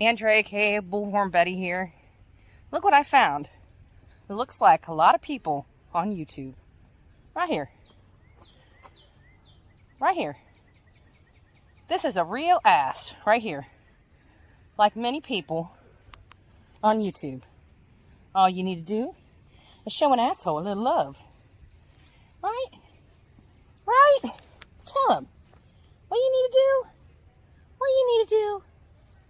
Andrea, aka Bullhorn Betty here. Look what I found. It looks like a lot of people on YouTube. Right here. Right here. This is a real ass right here. Like many people on YouTube. All you need to do is show an asshole a little love. Right? Right? Tell him. What you need to do? What you need to do?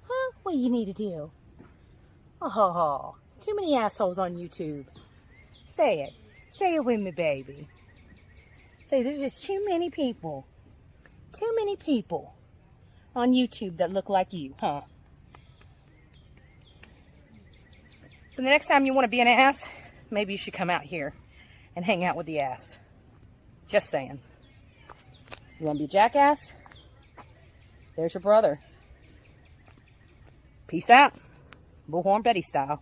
Huh? What you need to do? Oh, too many assholes on YouTube. Say it. Say it with me, baby. Say there's just too many people. Too many people on YouTube that look like you, huh? So the next time you want to be an ass, maybe you should come out here and hang out with the ass. Just saying. You want to be a jackass? There's your brother. Peace out. Bullhorn Betty style.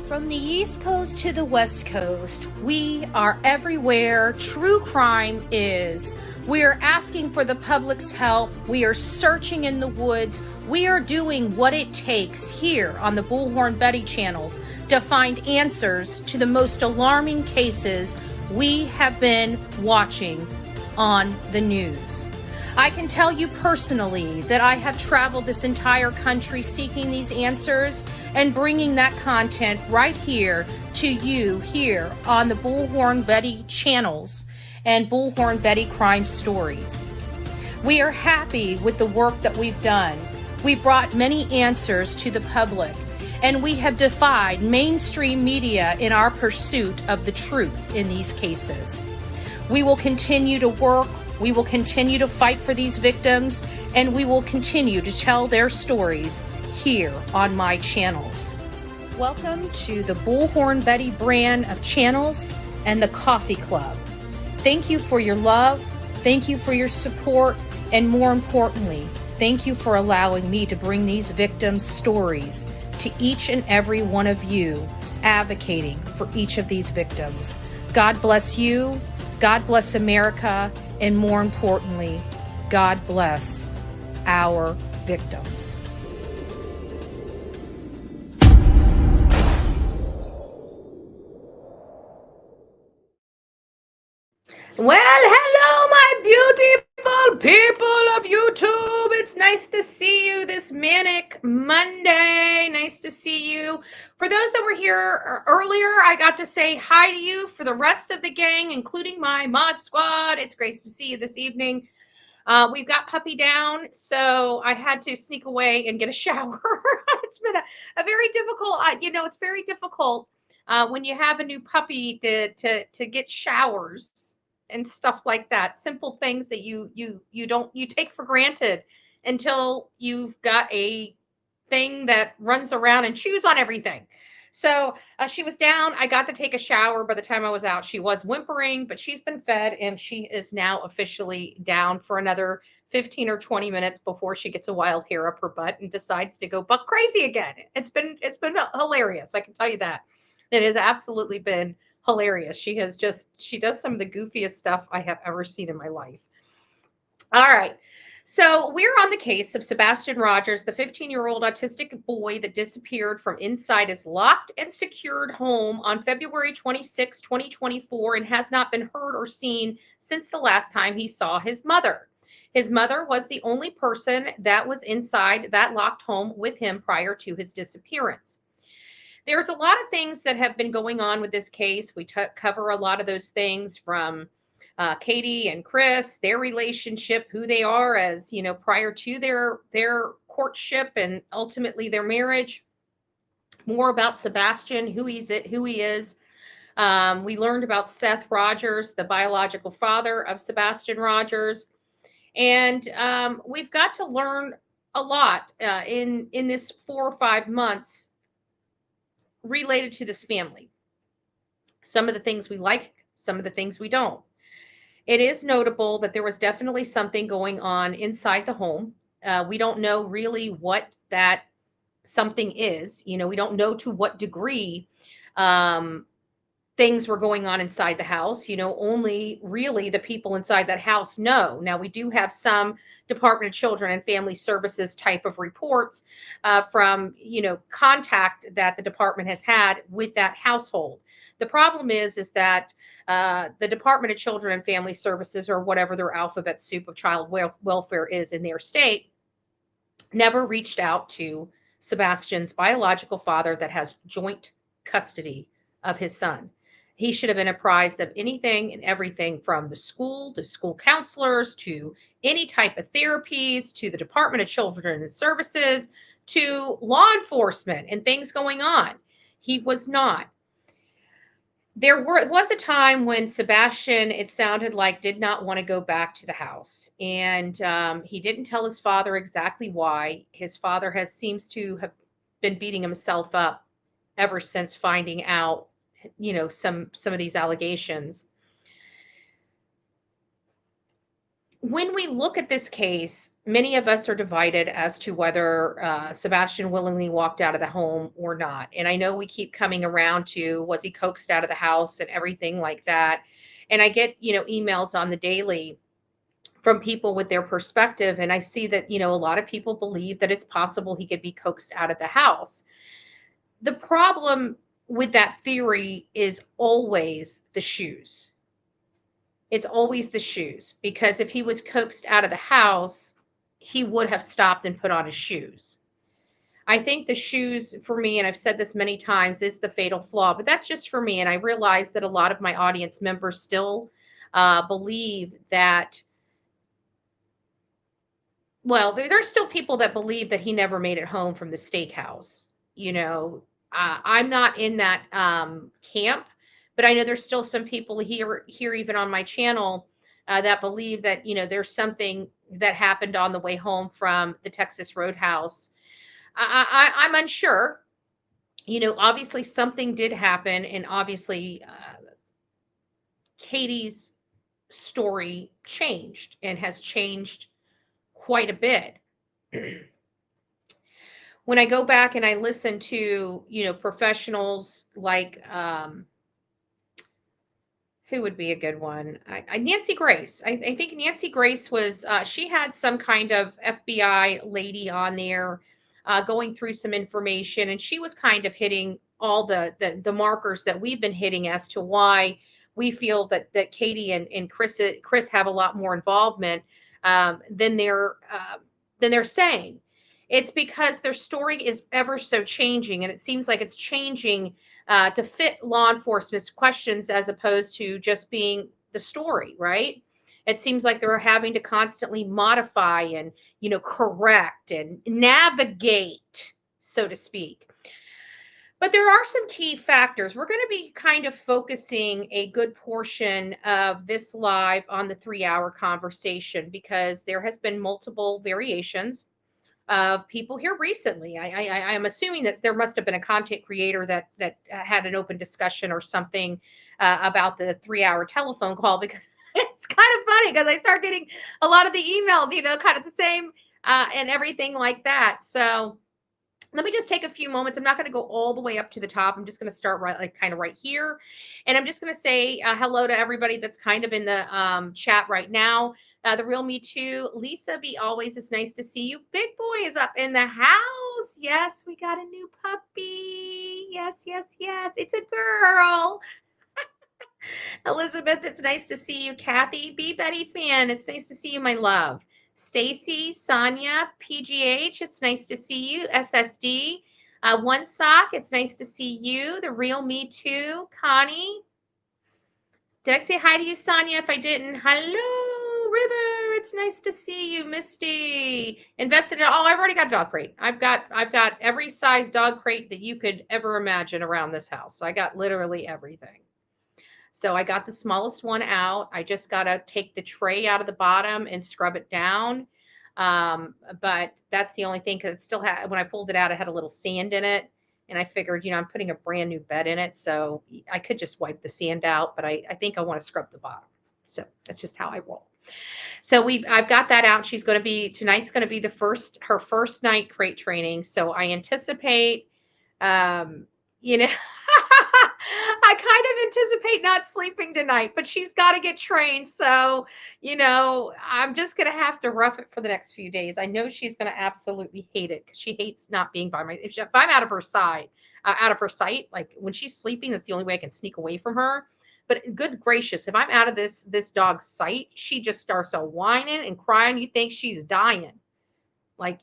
From the East Coast to the West Coast, we are everywhere true crime is. We are asking for the public's help. We are searching in the woods. We are doing what it takes here on the Bullhorn Betty channels to find answers to the most alarming cases we have been watching on the news. I can tell you personally that I have traveled this entire country seeking these answers and bringing that content right here to you here on the Bullhorn Betty channels and Bullhorn Betty Crime Stories. We are happy with the work that we've done. We brought many answers to the public, and we have defied mainstream media in our pursuit of the truth in these cases. We will continue to work. We will continue to fight for these victims, and we will continue to tell their stories here on my channels. Welcome to the Bullhorn Betty brand of channels and the Coffee Club. Thank you for your love. Thank you for your support. And more importantly, thank you for allowing me to bring these victims' stories to each and every one of you, advocating for each of these victims. God bless you. God bless America. And more importantly, God bless our victims. Well, hello, my beautiful people of YouTube. It's nice to see you this manic Monday. Nice to see you. For those that were here earlier, I got to say hi to you. For the rest of the gang, including my mod squad, it's great to see you this evening. We've got puppy down, so I had to sneak away and get a shower. It's been a very difficult, it's very difficult when you have a new puppy to get showers and stuff like that. Simple things that you take for granted until you've got a thing that runs around and chews on everything. So she was down. I got to take a shower. By the time I was out, she was whimpering, but she's been fed, and she is now officially down for another 15 or 20 minutes before she gets a wild hair up her butt and decides to go buck crazy again. It's been hilarious. I can tell you that. It has absolutely been hilarious. She does some of the goofiest stuff I have ever seen in my life. All right. So we're on the case of Sebastian Rogers, the 15-year-old autistic boy that disappeared from inside his locked and secured home on February 26, 2024, and has not been heard or seen since the last time he saw his mother. His mother was the only person that was inside that locked home with him prior to his disappearance. There's a lot of things that have been going on with this case. We cover a lot of those things from Katie and Chris, their relationship, who they are as, prior to their courtship and ultimately their marriage. More about Sebastian, who he is. We learned about Seth Rogers, the biological father of Sebastian Rogers. And we've got to learn a lot in this 4 or 5 months related to this family. Some of the things we like, some of the things we don't. It is notable that there was definitely something going on inside the home. We don't know really what that something is. We don't know to what degree things were going on inside the house. Only really the people inside that house know. Now, we do have some Department of Children and Family Services type of reports from, contact that the department has had with that household. The problem is that the Department of Children and Family Services, or whatever their alphabet soup of child welfare is in their state, never reached out to Sebastian's biological father that has joint custody of his son. He should have been apprised of anything and everything from the school to school counselors to any type of therapies to the Department of Children and Services to law enforcement and things going on. He was not. There was a time when Sebastian, it sounded like, did not want to go back to the house. And he didn't tell his father exactly why. His father seems to have been beating himself up ever since finding out, some of these allegations. When we look at this case, many of us are divided as to whether Sebastian willingly walked out of the home or not. And I know we keep coming around to, was he coaxed out of the house and everything like that? And I get, emails on the daily from people with their perspective. And I see that, a lot of people believe that it's possible he could be coaxed out of the house. The problem with that theory is always the shoes. It's always the shoes, because if he was coaxed out of the house, he would have stopped and put on his shoes. I think the shoes, for me, and I've said this many times, is the fatal flaw, but that's just for me. And I realize that a lot of my audience members still believe that, well, there's still people that believe that he never made it home from the steakhouse. I'm not in that camp, but I know there's still some people here even on my channel that believe that, there's something that happened on the way home from the Texas Roadhouse. I'm unsure. Obviously something did happen, and obviously Katie's story changed and has changed quite a bit. When I go back and I listen to, professionals like, who would be a good one? Nancy Grace. I think Nancy Grace was, she had some kind of FBI lady on there going through some information, and she was kind of hitting all the markers that we've been hitting as to why we feel that Katie and Chris have a lot more involvement than they're saying. It's because their story is ever so changing, and it seems like it's changing to fit law enforcement's questions as opposed to just being the story, right? It seems like they're having to constantly modify and, correct and navigate, so to speak. But there are some key factors. We're going to be kind of focusing a good portion of this live on the 3-hour conversation, because there has been multiple variations of people here recently. I'm assuming that there must have been a content creator that had an open discussion or something about the 3-hour telephone call, because it's kind of funny because I start getting a lot of the emails, kind of the same and everything like that. So let me just take a few moments. I'm not going to go all the way up to the top. I'm just going to start right here. And I'm just going to say hello to everybody that's kind of in the chat right now. The Real Me Too. Lisa B. Always, it's nice to see you. Big Boy is up in the house. Yes, we got a new puppy. Yes. It's a girl. Elizabeth, it's nice to see you. Kathy B. Betty fan, it's nice to see you, my love. Stacy, Sonia, PGH, it's nice to see you. SSD, One Sock, it's nice to see you. The Real Me Too. Connie, did I say hi to you, Sonia? If I didn't, hello, River, it's nice to see you. Misty, invested in, I've already got a dog crate. I've got every size dog crate that you could ever imagine around this house. I got literally everything. So I got the smallest one out. I just got to take the tray out of the bottom and scrub it down. But that's the only thing, because it still had, when I pulled it out, it had a little sand in it. And I figured, I'm putting a brand new bed in it, so I could just wipe the sand out, but I think I want to scrub the bottom. So that's just how I roll. So I've got that out. Tonight's going to be her first night crate training. So I anticipate, I I kind of anticipate not sleeping tonight, but she's got to get trained. So, I'm just going to have to rough it for the next few days. I know she's going to absolutely hate it because she hates not being by my, if I'm out of her sight, like when she's sleeping, that's the only way I can sneak away from her. But good gracious, if I'm out of this dog's sight, she just starts whining and crying. You think she's dying. Like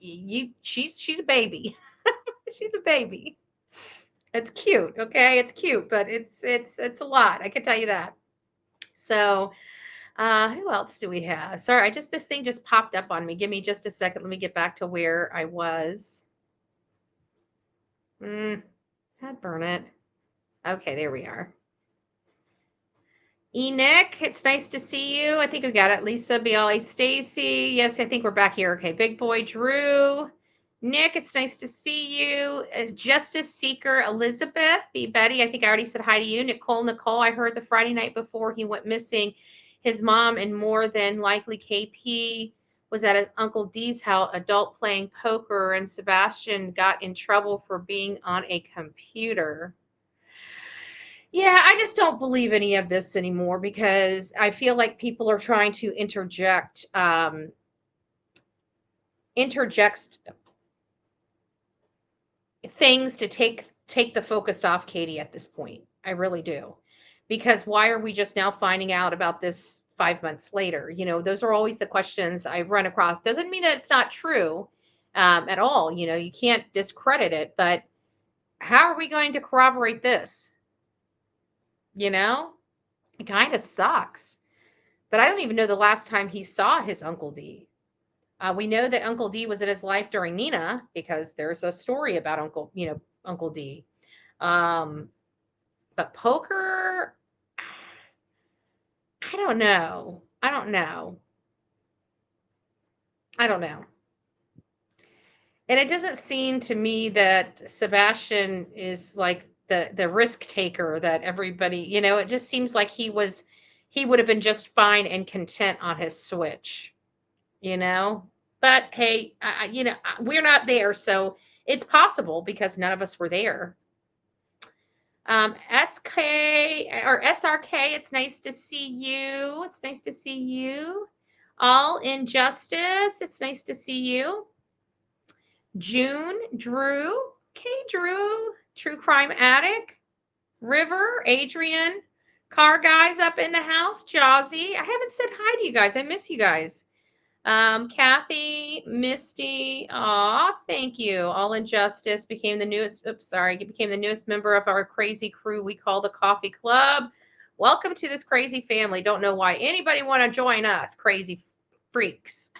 she's a baby. She's a baby. It's cute, okay? It's cute, but it's a lot. I can tell you that. So, who else do we have? Sorry, this thing just popped up on me. Give me just a second. Let me get back to where I was. I'd burn it. Okay, there we are. Enoch, it's nice to see you. I think we got it. Lisa, Bialy, Stacy. Yes, I think we're back here. Okay, Big Boy, Drew. Nick, it's nice to see you. Justice Seeker, Elizabeth. B. Betty, I think I already said hi to you. Nicole, I heard the Friday night before he went missing, his mom and more than likely KP was at his Uncle D's house, adult playing poker, and Sebastian got in trouble for being on a computer. Yeah, I just don't believe any of this anymore because I feel like people are trying to interject things to take the focus off Katie at this point. I really do. Because why are we just now finding out about this 5 months later? Those are always the questions I run across. Doesn't mean that it's not true at all. You can't discredit it, but how are we going to corroborate this? It kind of sucks. But I don't even know the last time he saw his Uncle D. We know that Uncle D was in his life during Nina because there's a story about Uncle D. But poker, I don't know. And it doesn't seem to me that Sebastian is like the risk taker that everybody, it just seems like he would have been just fine and content on his Switch, but hey, we're not there. So it's possible because none of us were there. SK or SRK, it's nice to see you. All Injustice, it's nice to see you. June, Drew, okay, Drew, True Crime Addict, River, Adrian, Car Guys up in the house, Jazzy. I haven't said hi to you guys. I miss you guys. Kathy, Misty, thank you. All Injustice became the newest, became the newest member of our crazy crew we call the Coffee Club. Welcome to this crazy family. Don't know why anybody want to join us, crazy freaks.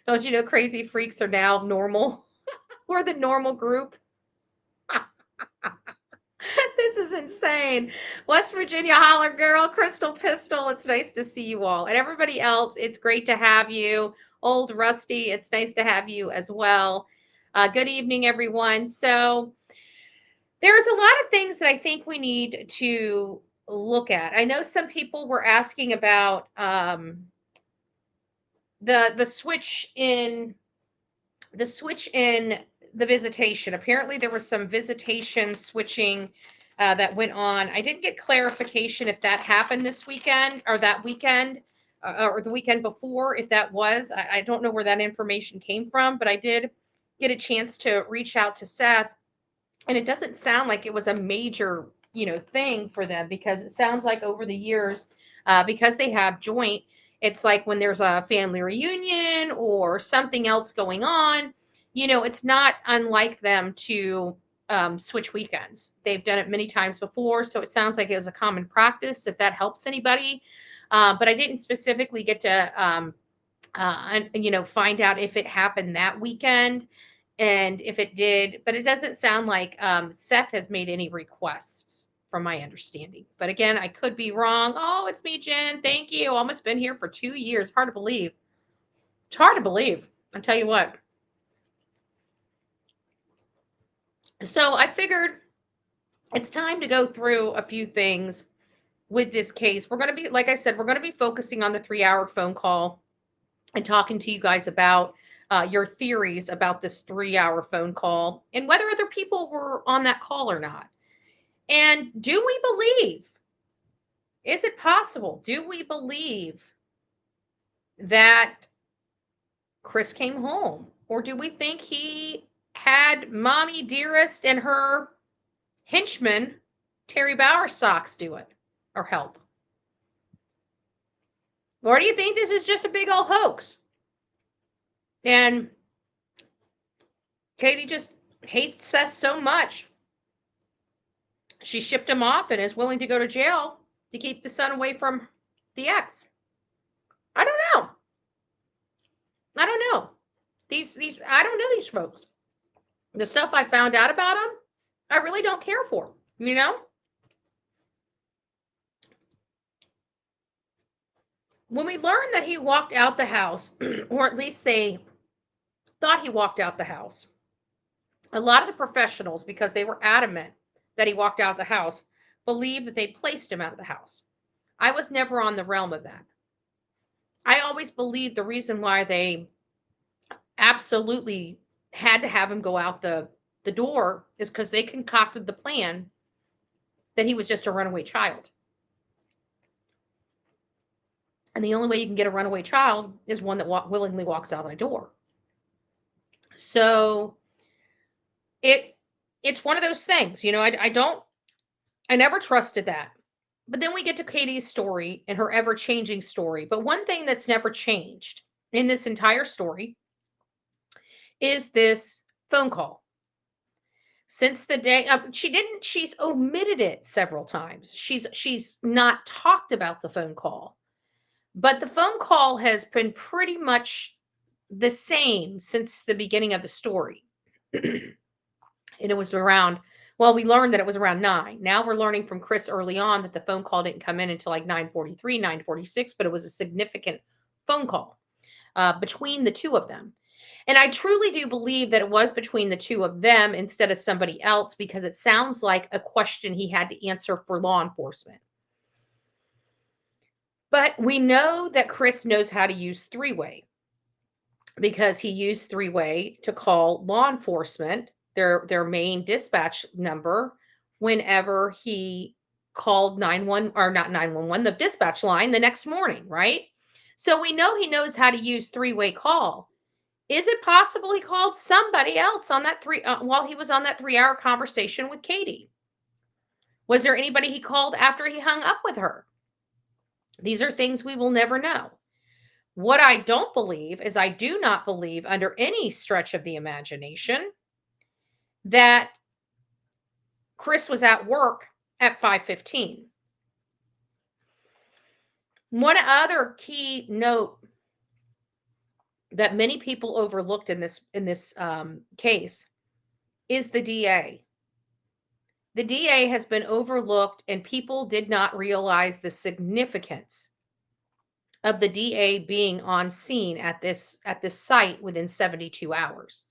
Don't you know crazy freaks are now normal? We're the normal group. This is insane. West Virginia Holler Girl, Crystal Pistol, it's nice to see you all. And everybody else, it's great to have you. Old Rusty, it's nice to have you as well. Good evening, everyone. So there's a lot of things that I think we need to look at. I know some people were asking about the switch in the visitation. Apparently there was some visitation switching that went on. I didn't get clarification if that happened this weekend or that weekend or the weekend before. If that was, I don't know where that information came from, but I did get a chance to reach out to Seth, and it doesn't sound like it was a major, thing for them, because it sounds like over the years, because they have joint, it's like when there's a family reunion or something else going on, it's not unlike them to switch weekends. They've done it many times before, so it sounds like it was a common practice, if that helps anybody. But I didn't specifically get to, find out if it happened that weekend and if it did. But it doesn't sound like Seth has made any requests, from my understanding. But again, I could be wrong. Oh, it's me, Jen. Thank you. Almost been here for 2 years. Hard to believe. It's hard to believe. I'll tell you what. So I figured it's time to go through a few things with this case. We're going to be, like I said, we're going to be focusing on the 3-hour phone call and talking to you guys about your theories about this 3-hour phone call and whether other people were on that call or not. And do we believe? Is it possible? Do we believe that Chris came home? Or do we think he had Mommy Dearest and her henchman, Terry Bowersox, do it or help? Or do you think this is just a big old hoax? And Katie just hates Seth so much, she shipped him off and is willing to go to jail to keep the son away from the ex. I don't know. I don't know. I don't know these folks. The stuff I found out about them, I really don't care for, you know? When we learned that he walked out the house, or at least they thought he walked out the house, a lot of the professionals, because they were adamant that he walked out of the house, believed that they placed him out of the house. I was never on the realm of that. I always believed the reason why they absolutely had to have him go out the door is because they concocted the plan that he was just a runaway child. And the only way you can get a runaway child is one that willingly walks out the door. So it's one of those things, you know, I never trusted that. But then we get to Katie's story and her ever-changing story. But one thing that's never changed in this entire story is this phone call. Since the day she's omitted it several times. She's not talked about the phone call. But the phone call has been pretty much the same since the beginning of the story. And it was around, well, we learned that it was around 9. Now we're learning from Chris early on that the phone call didn't come in until like 9:43, 9:46, but it was a significant phone call between the two of them. And I truly do believe that it was between the two of them instead of somebody else, because it sounds like a question he had to answer for law enforcement. But we know that Chris knows how to use three-way, because he used three-way to call law enforcement, their main dispatch number, whenever he called 911, or not 911, the dispatch line the next morning, right? So we know he knows how to use three-way call. Is it possible he called somebody else on that while he was on that 3-hour conversation with Katie? Was there anybody he called after he hung up with her? These are things we will never know. What I don't believe is, I do not believe under any stretch of the imagination that Chris was at work at 5:15. One other key note that many people overlooked in this case is the DA. The DA has been overlooked, and people did not realize the significance of the DA being on scene at this site within 72 hours.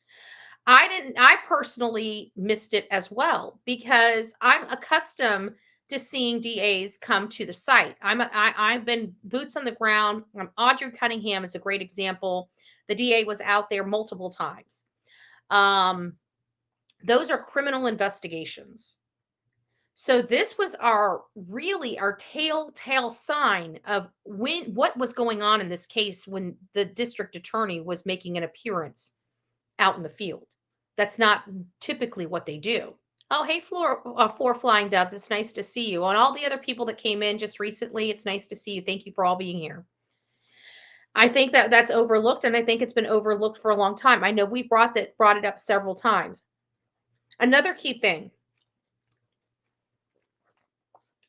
I personally missed it as well, because I'm accustomed to seeing DAs come to the site. I've been boots on the ground. Audrey Cunningham is a great example. The DA was out there multiple times. Those are criminal investigations. So this was our telltale sign of what was going on in this case when the district attorney was making an appearance out in the field. That's not typically what they do. Oh, hey, Four Flying Doves. It's nice to see you. And all the other people that came in just recently, it's nice to see you. Thank you for all being here. I think that that's overlooked, and I think it's been overlooked for a long time. I know we brought it up several times. Another key thing.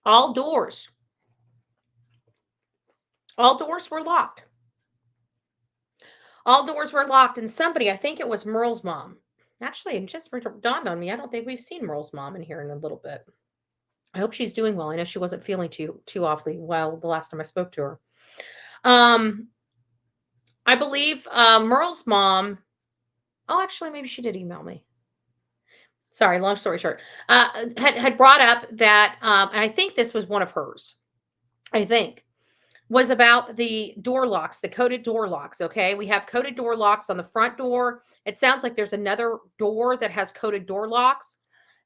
All doors were locked. All doors were locked, and somebody, I think it was Merle's mom. Actually, it just dawned on me, I don't think we've seen Merle's mom in here in a little bit. I hope she's doing well. I know she wasn't feeling too awfully well the last time I spoke to her. I believe Merle's mom, actually, maybe she did email me. Sorry, long story short, had brought up that, and I think this was one of hers, was about the door locks, the coded door locks. Okay. We have coded door locks on the front door. It sounds like there's another door that has coded door locks.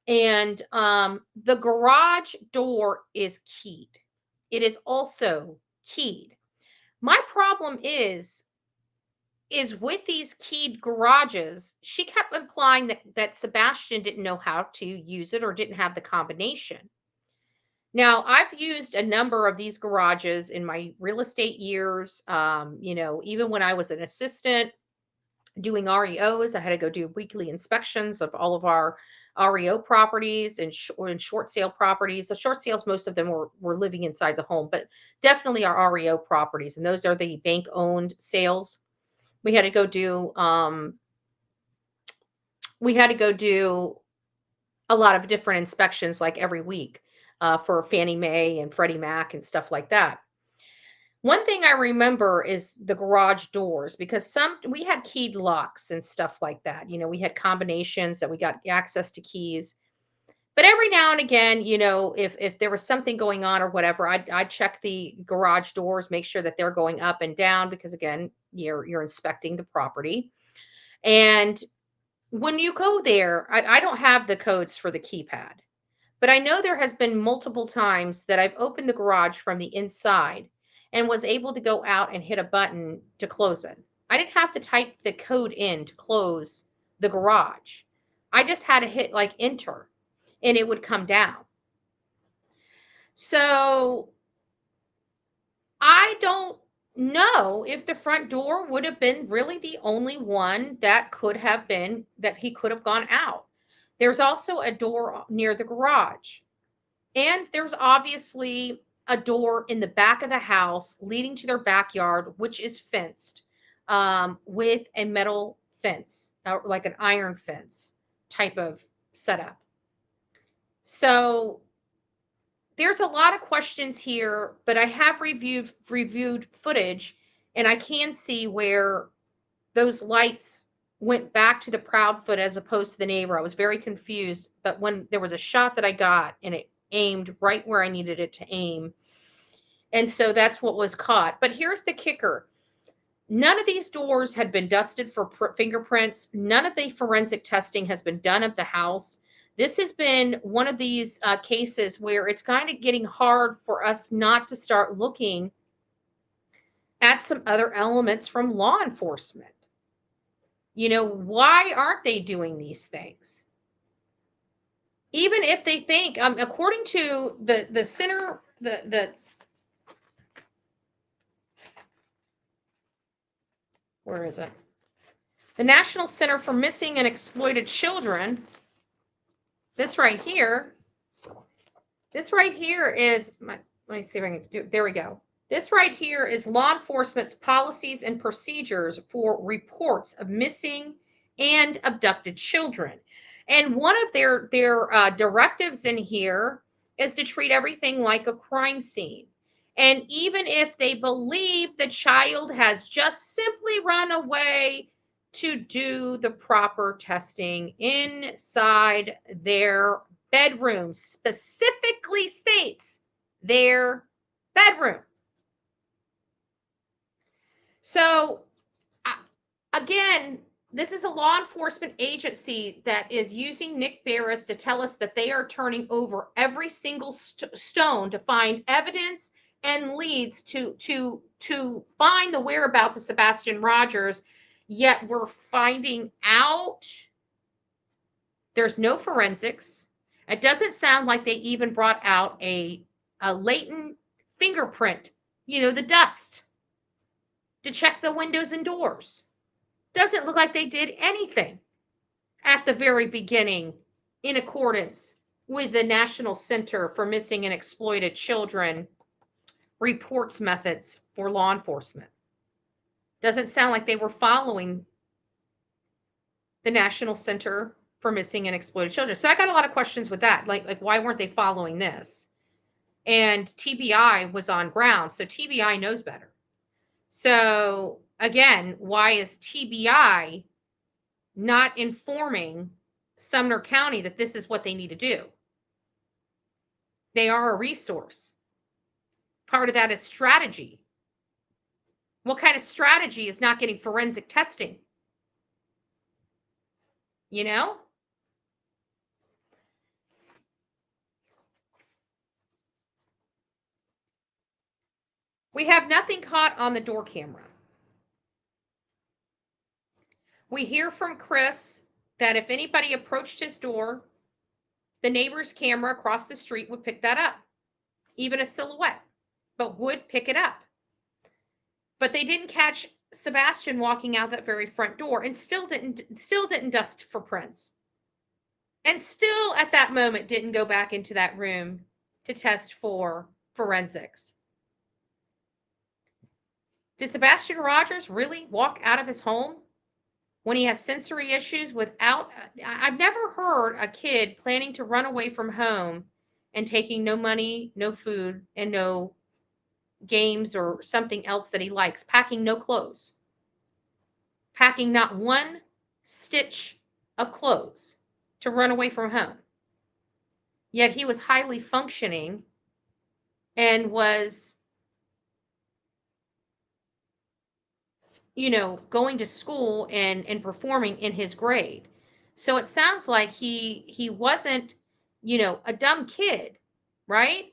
And the garage door is keyed. It is also keyed. My problem is with these keyed garages, she kept implying that Sebastian didn't know how to use it or didn't have the combination. Now, I've used a number of these garages in my real estate years. Even when I was an assistant doing REOs, I had to go do weekly inspections of all of our REO properties or in short sale properties. The short sales, most of them were living inside the home, but definitely our REO properties, and those are the bank owned sales. We had to go do a lot of different inspections like every week for Fannie Mae and Freddie Mac and stuff like that. One thing I remember is the garage doors, because we had keyed locks and stuff like that. We had combinations that we got access to keys. But every now and again, if there was something going on or whatever, I'd check the garage doors, make sure that they're going up and down, because again, you're inspecting the property. And when you go there, I don't have the codes for the keypad, but I know there has been multiple times that I've opened the garage from the inside and was able to go out and hit a button to close it. I didn't have to type the code in to close the garage. I just had to hit like enter and it would come down. So I don't know if the front door would have been really the only one that he could have gone out. There's also a door near the garage. And there's obviously a door in the back of the house leading to their backyard, which is fenced with a metal fence, like an iron fence type of setup. So there's a lot of questions here, but I have reviewed footage, and I can see where those lights went back to the Proudfoot as opposed to the neighbor. I was very confused, but when there was a shot that I got and it aimed right where I needed it to aim, and so that's what was caught. But here's the kicker. None of these doors had been dusted for fingerprints. None of the forensic testing has been done of the house. This has been one of these cases where it's kind of getting hard for us not to start looking at some other elements from law enforcement. Why aren't they doing these things? Even if they think, according to the center, where is it? The National Center for Missing and Exploited Children. This right here is let me see if I can do. There we go. This right here is law enforcement's policies and procedures for reports of missing and abducted children. And one of their directives in here is to treat everything like a crime scene. And even if they believe the child has just simply run away, to do the proper testing inside their bedroom. Specifically states their bedroom. So, again, this is a law enforcement agency that is using Nick Barris to tell us that they are turning over every single stone to find evidence and leads to find the whereabouts of Sebastian Rogers. Yet we're finding out there's no forensics. It doesn't sound like they even brought out a latent fingerprint, the dust, to check the windows and doors. Doesn't look like they did anything at the very beginning in accordance with the National Center for Missing and Exploited Children reports methods for law enforcement. Doesn't sound like they were following the National Center for Missing and Exploited Children. So I got a lot of questions with that. Like why weren't they following this? And TBI was on ground, so TBI knows better. So again, why is TBI not informing Sumner County that this is what they need to do? They are a resource. Part of that is strategy. What kind of strategy is not getting forensic testing? We have nothing caught on the door camera. We hear from Chris that if anybody approached his door, the neighbor's camera across the street would pick that up, even a silhouette, but would pick it up. But they didn't catch Sebastian walking out that very front door, and still didn't dust for prints. And still at that moment didn't go back into that room to test for forensics. Did Sebastian Rogers really walk out of his home when he has sensory issues without? I've never heard a kid planning to run away from home and taking no money, no food, and no games or something else that he likes, packing no clothes, packing not one stitch of clothes to run away from home. Yet he was highly functioning and was, going to school and performing in his grade. So it sounds like he wasn't, a dumb kid, right?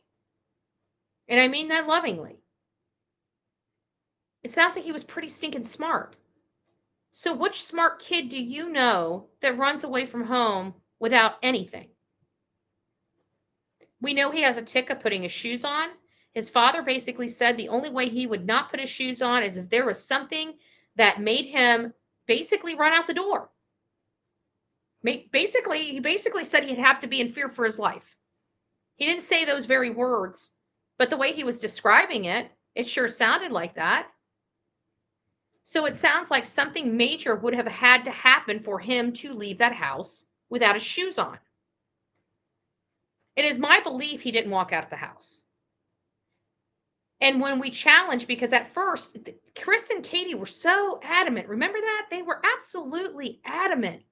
And I mean that lovingly. It sounds like he was pretty stinking smart. So which smart kid do you know that runs away from home without anything? We know he has a tick of putting his shoes on. His father basically said the only way he would not put his shoes on is if there was something that made him basically run out the door. He basically said he'd have to be in fear for his life. He didn't say those very words, but the way he was describing it, it sure sounded like that. So it sounds like something major would have had to happen for him to leave that house without his shoes on. It is my belief he didn't walk out of the house. And when we challenged, because at first, Chris and Katie were so adamant. Remember that? They were absolutely adamant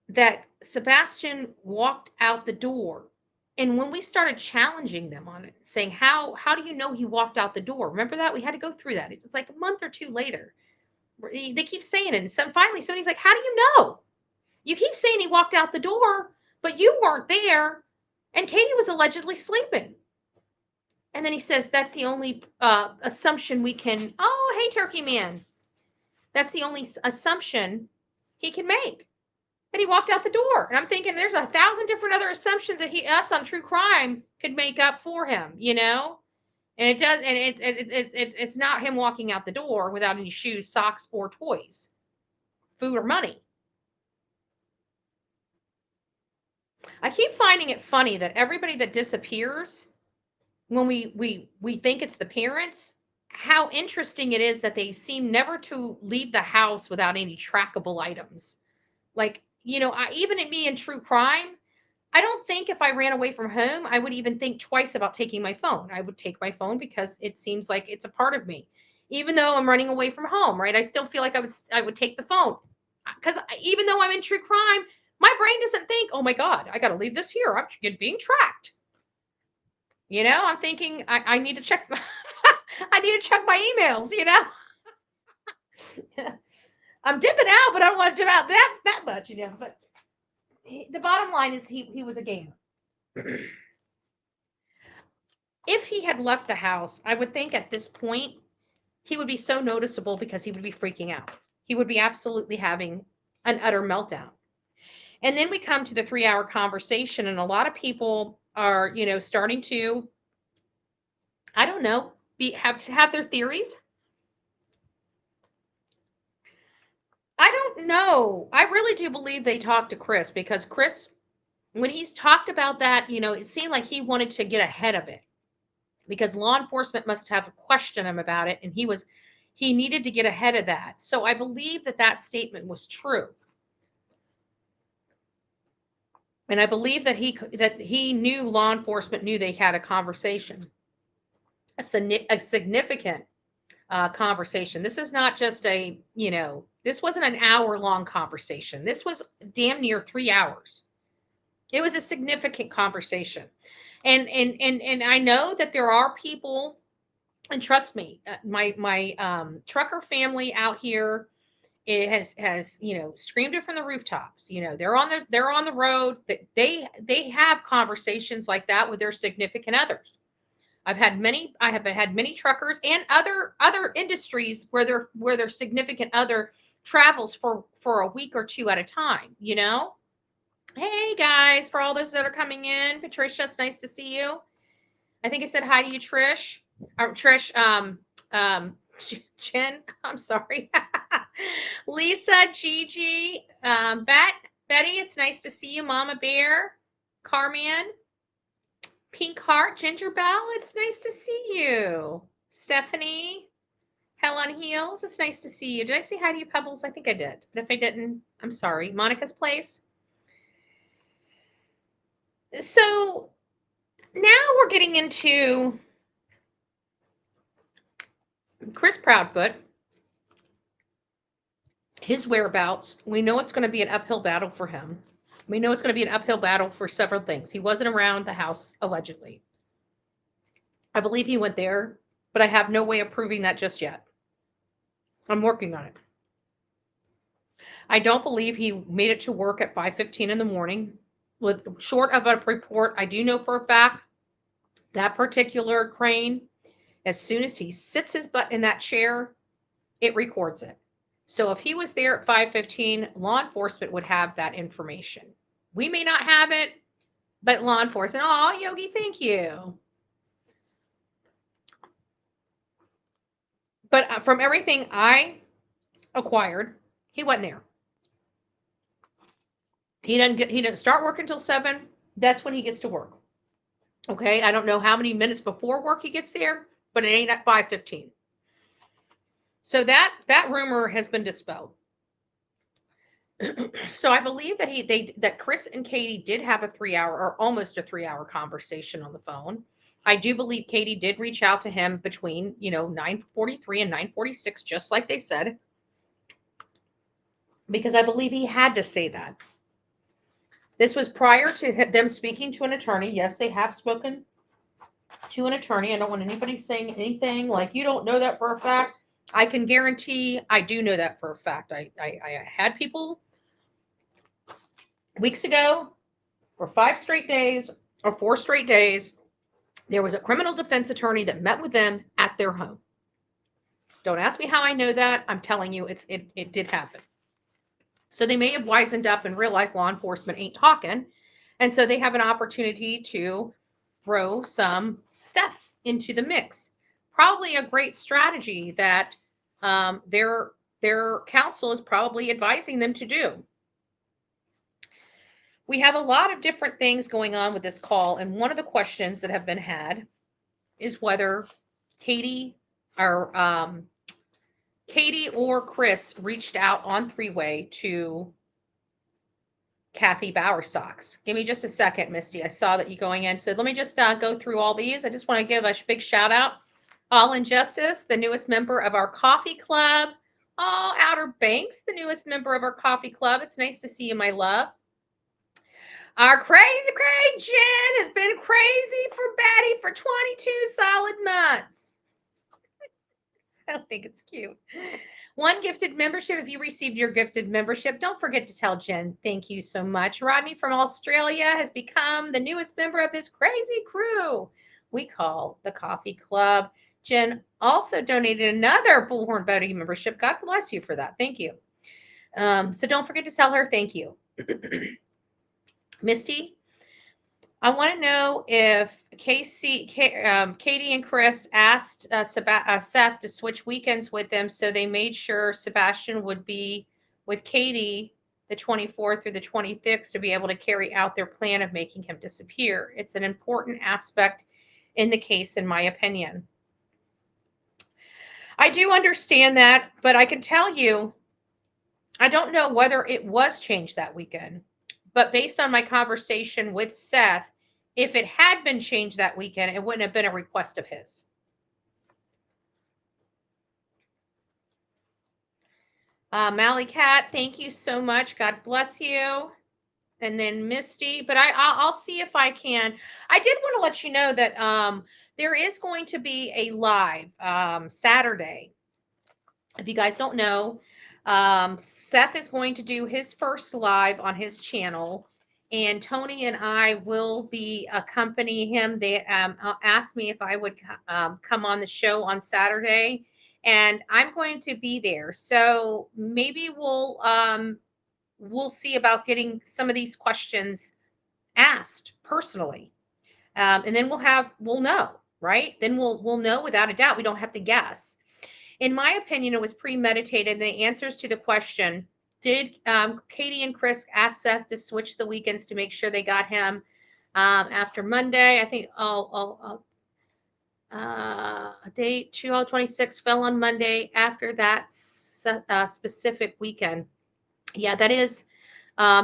that Sebastian walked out the door. And when we started challenging them on it, saying, how do you know he walked out the door? Remember that? We had to go through that. It's like a month or two later. They keep saying it. And finally, somebody's like, how do you know? You keep saying he walked out the door, but you weren't there. And Katie was allegedly sleeping. And then he says, that's the only assumption we can. Oh, hey, Turkey Man. That's the only assumption he can make. And he walked out the door. And I'm thinking there's 1,000 different other assumptions that us on true crime could make up for him, And it does, and it's not him walking out the door without any shoes, socks, or toys, food or money. I keep finding it funny that everybody that disappears, when we think it's the parents, how interesting it is that they seem never to leave the house without any trackable items. Like, even in me in true crime, I don't think if I ran away from home, I would even think twice about taking my phone. I would take my phone because it seems like it's a part of me. Even though I'm running away from home, right? I still feel like I would take the phone. Because even though I'm in true crime, my brain doesn't think, oh my God, I got to leave this here. I'm being tracked. I'm thinking I need to check. I need to check my emails, I'm dipping out, but I don't want to dip out that much, But the bottom line is he was a gamer. If he had left the house, I would think at this point, he would be so noticeable because he would be freaking out. He would be absolutely having an utter meltdown. And then we come to the 3-hour conversation, and a lot of people are, starting to, I don't know, have their theories. I don't know. I really do believe they talked to Chris, because Chris, when he's talked about that, it seemed like he wanted to get ahead of it, because law enforcement must have questioned him about it, and he needed to get ahead of that. So I believe that statement was true. And I believe that he knew, law enforcement knew they had a conversation, a significant conversation. This is not just this wasn't an hour-long conversation. This was damn near 3 hours. It was a significant conversation. And I know that there are people, and trust me, my trucker family out here it has screamed it from the rooftops. They're on the road. That they have conversations like that with their significant others. I have had many truckers and other industries where their significant other travels for a week or two at a time. Hey guys, for all those that are coming in, Patricia, it's nice to see you. I think I said hi to you, Trish. Trish, Jen, I'm sorry. Lisa, Gigi, Betty, it's nice to see you. Mama Bear, Carmen, Pink Heart, Ginger Bell, it's nice to see you. Stephanie, Hell on Heels, it's nice to see you. Did I say hi to you, Pebbles? I think I did. But if I didn't, I'm sorry. Monica's Place. So now we're getting into Chris Proudfoot, his whereabouts. We know it's going to be an uphill battle for him. We know it's going to be an uphill battle for several things. He wasn't around the house, allegedly. I believe he went there, but I have no way of proving that just yet. I'm working on it. I don't believe he made it to work at 5:15 in the morning. Short of a report, I do know for a fact that particular crane, as soon as he sits his butt in that chair, it records it. So if he was there at 5:15, law enforcement would have that information. We may not have it, but law enforcement, oh, Yogi, thank you. But from everything I acquired, he wasn't there. He doesn't start work until 7. That's when he gets to work. Okay, I don't know how many minutes before work he gets there, but it ain't at 5:15. So that rumor has been dispelled. So I believe that Chris and Katie did have a 3-hour or almost a 3-hour conversation on the phone. I do believe Katie did reach out to him between 9:43 and 9:46, just like they said, because I believe he had to say that. This was prior to them speaking to an attorney. Yes, they have spoken to an attorney. I don't want anybody saying anything like you don't know that for a fact. I can guarantee I do know that for a fact. I had people weeks ago for 5 straight days or 4 straight days. There was a criminal defense attorney that met with them at their home. Don't ask me how I know that. I'm telling you, it did happen. So they may have wisened up and realized law enforcement ain't talking. And so they have an opportunity to throw some stuff into the mix. Probably a great strategy that their counsel is probably advising them to do. We have a lot of different things going on with this call. And one of the questions that have been had is whether Katie or Chris reached out on three-way to Kathy Bowersox. Give me just a second, Misty. I saw that you going in. So let me just go through all these. I just want to give a big shout out. All Injustice, the newest member of our coffee club. Oh, Outer Banks, the newest member of our coffee club. It's nice to see you, my love. Our crazy Jen has been crazy for Betty for 22 solid months. I think it's cute. One gifted membership. If you received your gifted membership, don't forget to tell Jen thank you so much. Rodney from Australia has become the newest member of this crazy crew we call the Coffee Club. Jen also donated another Bullhorn Betty membership. God bless you for that. Thank you. So don't forget to tell her thank you. Misty, I want to know if Katie and Chris asked Seth to switch weekends with them, so they made sure Sebastian would be with Katie the 24th through the 26th to be able to carry out their plan of making him disappear. It's an important aspect in the case, in my opinion. I do understand that, but I can tell you, I don't know whether it was changed that weekend, but based on my conversation with Seth, if it had been changed that weekend, it wouldn't have been a request of his. Mally Cat, thank you so much. God bless you. And then Misty, but I'll see if I can. I did want to let you know that there is going to be a live Saturday. If you guys don't know, Seth is going to do his first live on his channel, and Tony and I will be accompanying him. They asked me if I would come on the show on Saturday, and I'm going to be there. So maybe we'll see about getting some of these questions asked personally, and then we'll know, right? Then we'll know without a doubt. We don't have to guess. In my opinion, it was premeditated. The answers to the question: did Katie and Chris ask Seth to switch the weekends to make sure they got him after Monday? I think date 2026 fell on Monday after that specific weekend. Yeah, that is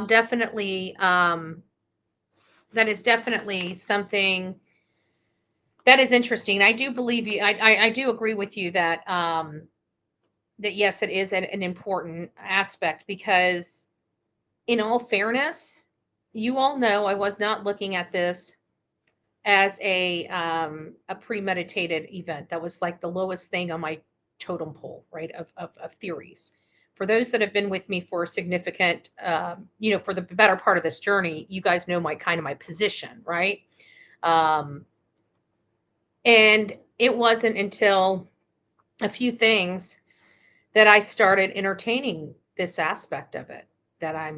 definitely something that is interesting. I do believe you. I do agree with you that that yes, it is an important aspect, because in all fairness, you all know I was not looking at this as a premeditated event. That was like the lowest thing on my totem pole, right, of theories. For those that have been with me for a significant, for the better part of this journey, you guys know my position, right? And it wasn't until a few things that I started entertaining this aspect of it, that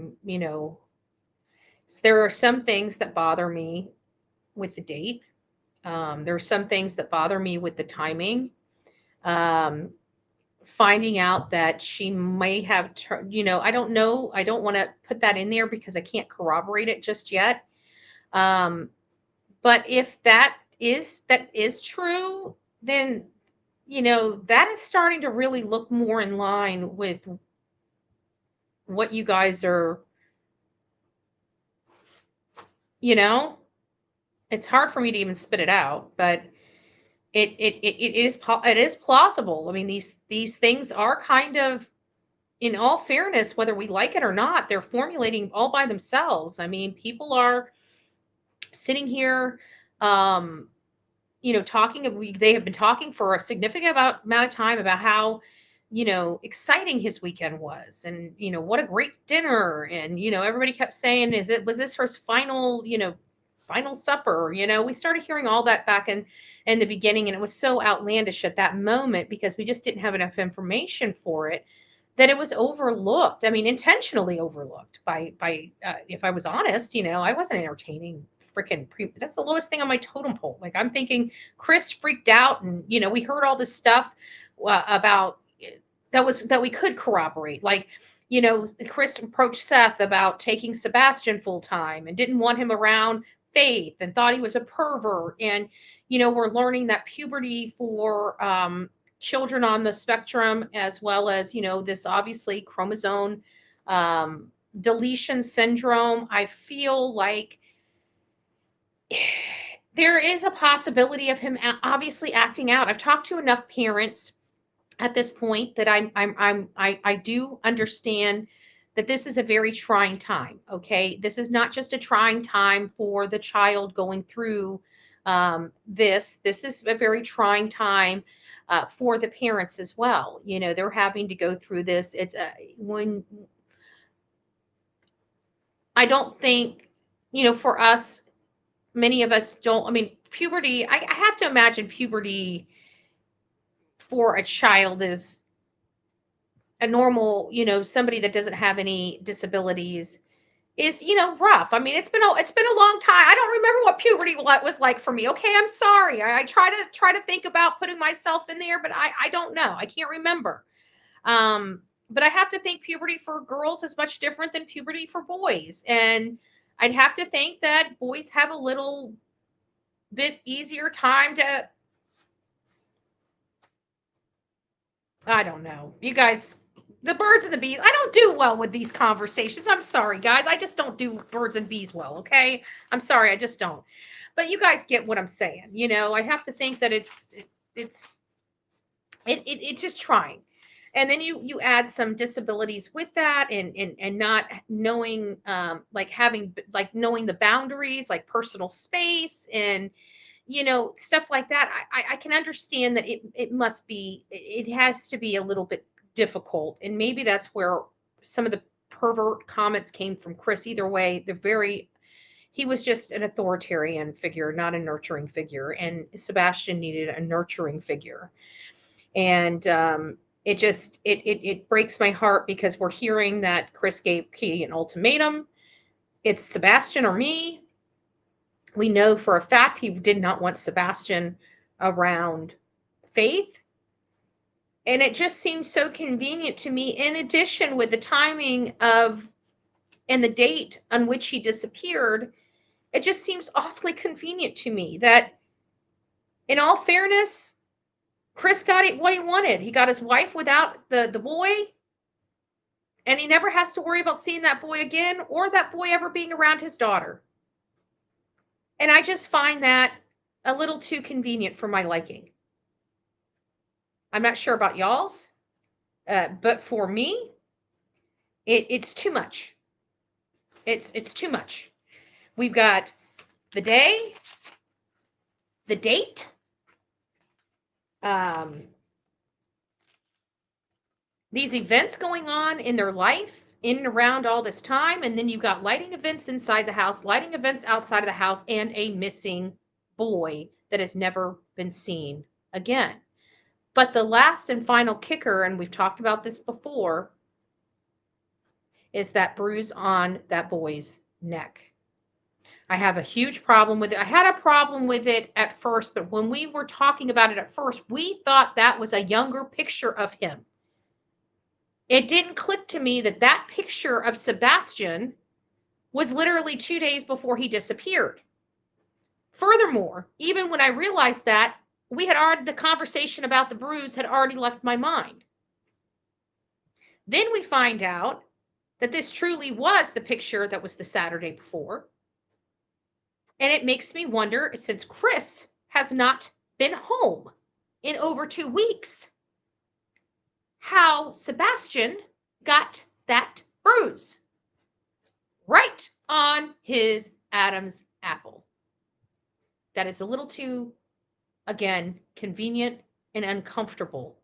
there are some things that bother me with the date. There are some things that bother me with the timing. Finding out that she may have, I don't know. I don't want to put that in there because I can't corroborate it just yet. But if that is true, then, that is starting to really look more in line with what you guys are, it's hard for me to even spit it out, but it is plausible. I mean, these things are kind of, in all fairness, whether we like it or not, they're formulating all by themselves. I mean, people are sitting here, talking. They have been talking for a significant amount of time about how, exciting his weekend was, and what a great dinner, and everybody kept saying, was this her final, final supper? We started hearing all that back in the beginning, and it was so outlandish at that moment because we just didn't have enough information for it, that it was overlooked. I mean, intentionally overlooked by if I was honest, I wasn't entertaining that's the lowest thing on my totem pole. Like, I'm thinking Chris freaked out, and we heard all this stuff about that we could corroborate. Like, Chris approached Seth about taking Sebastian full time and didn't want him around Faith and thought he was a pervert. And we're learning that puberty for children on the spectrum, as well as this obviously chromosome deletion syndrome. I feel like there is a possibility of him obviously acting out. I've talked to enough parents at this point that I do understand that this is a very trying time. Okay, this is not just a trying time for the child going through this. This is a very trying time for the parents as well. They're having to go through this. It's when I don't think, for us, many of us don't. I mean, puberty, I have to imagine puberty for a child is a normal, somebody that doesn't have any disabilities is, rough. I mean, it's been a long time. I don't remember what puberty was like for me. Okay, I'm sorry. I try to think about putting myself in there, but I don't know. I can't remember. But I have to think puberty for girls is much different than puberty for boys. And I'd have to think that boys have a little bit easier time to, I don't know. You guys, the birds and the bees, I don't do well with these conversations. I'm sorry, guys. I just don't do birds and bees well, okay? I'm sorry, I just don't. But you guys get what I'm saying. I have to think that it's just trying. And then you add some disabilities with that, and not knowing, knowing the boundaries, like personal space and stuff like that. I can understand that it has to be a little bit difficult. And maybe that's where some of the pervert comments came from Chris. Either way, he was just an authoritarian figure, not a nurturing figure. And Sebastian needed a nurturing figure. And it breaks my heart because we're hearing that Chris gave Katie an ultimatum. It's Sebastian or me. We know for a fact he did not want Sebastian around Faith. And it just seems so convenient to me, in addition with the timing of and the date on which he disappeared. It just seems awfully convenient to me that, in all fairness, Chris got what he wanted. He got his wife without the boy, and he never has to worry about seeing that boy again or that boy ever being around his daughter. And I just find that a little too convenient for my liking. I'm not sure about y'all's, but for me, it's too much. It's too much. We've got the day, the date, these events going on in their life in and around all this time, and then you've got lighting events inside the house, lighting events outside of the house, and a missing boy that has never been seen again. But the last and final kicker, and we've talked about this before, is that bruise on that boy's neck. I have a huge problem with it. I had a problem with it at first, but when we were talking about it at first, we thought that was a younger picture of him. It didn't click to me that that picture of Sebastian was literally 2 days before he disappeared. Furthermore, even when I realized that, the conversation about the bruise had already left my mind. Then we find out that this truly was the picture that was the Saturday before. And it makes me wonder, since Chris has not been home in over 2 weeks, how Sebastian got that bruise right on his Adam's apple. That is a little too, again, convenient and uncomfortable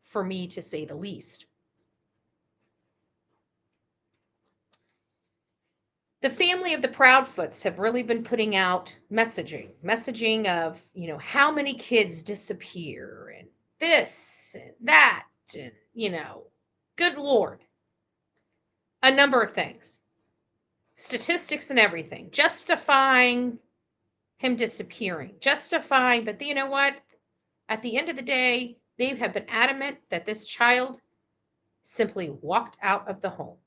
for me, to say the least. The family of the Proudfoots have really been putting out messaging of, how many kids disappear and this and that, and, good Lord, a number of things, statistics and everything, justifying him disappearing, but you know what? At the end of the day, they have been adamant that this child simply walked out of the home.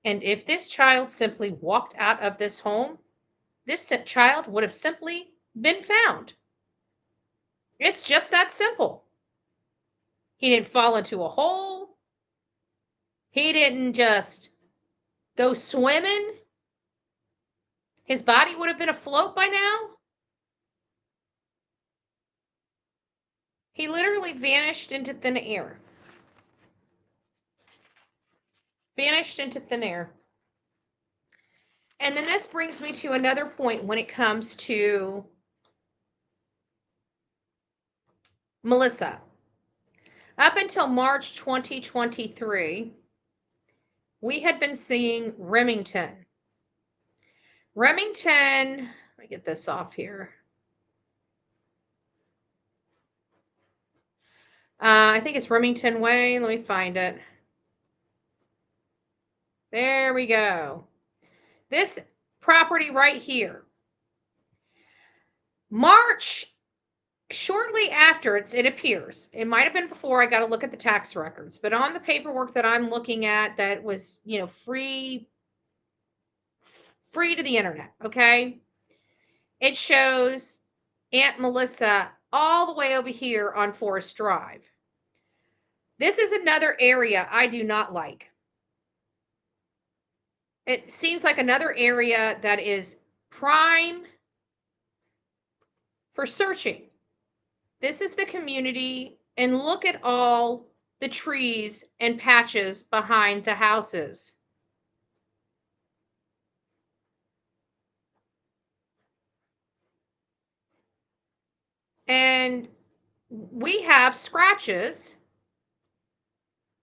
And if this child simply walked out of this home, this child would have simply been found. It's just that simple. He didn't fall into a hole. He didn't just go swimming. His body would have been afloat by now. He literally vanished into thin air. And then this brings me to another point when it comes to Melissa. Up until March 2023, we had been seeing Remington. Let me get this off here. I think it's Remington Way. Let me find it. There we go. This property right here. March, shortly after, it appears. It might have been before. I got to look at the tax records. But on the paperwork that I'm looking at that was, free to the internet, okay? It shows Aunt Melissa all the way over here on Forest Drive. This is another area I do not like. It seems like another area that is prime for searching. This is the community, and look at all the trees and patches behind the houses. And we have scratches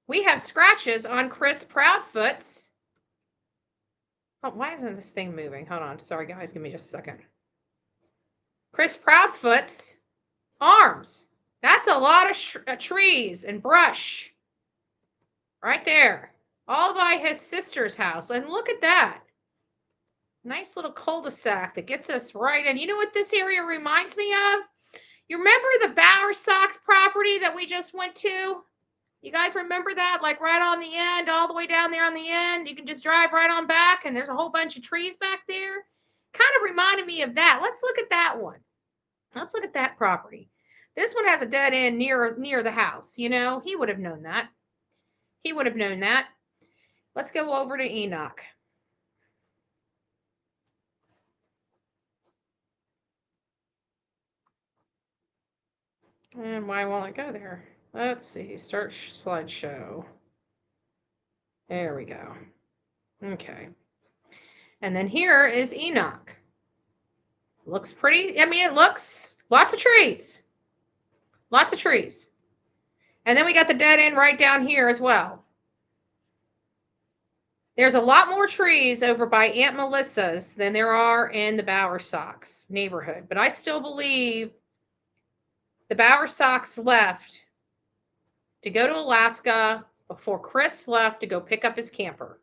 We have scratches on Chris Proudfoot's. Oh, why isn't this thing moving? Hold on. Sorry, guys. Give me just a second. Chris Proudfoot's arms. That's a lot of trees and brush right there. All by his sister's house. And look at that. Nice little cul-de-sac that gets us right in. You know what this area reminds me of? You remember the Bowersox property that we just went to? You guys remember that? Like right on the end, all the way down there on the end. You can just drive right on back and there's a whole bunch of trees back there. Kind of reminded me of that. Let's look at that one. Let's look at that property. This one has a dead end near the house. You know, he would have known that. He would have known that. Let's go over to Enoch. And why won't it go there? Let's see. Start slideshow. There we go. Okay. And then here is Enoch. Looks pretty. I mean, it looks lots of trees. Lots of trees. And then we got the dead end right down here as well. There's a lot more trees over by Aunt Melissa's than there are in the Bowersox neighborhood. But I still believe the Bowersox left to go to Alaska before Chris left to go pick up his camper.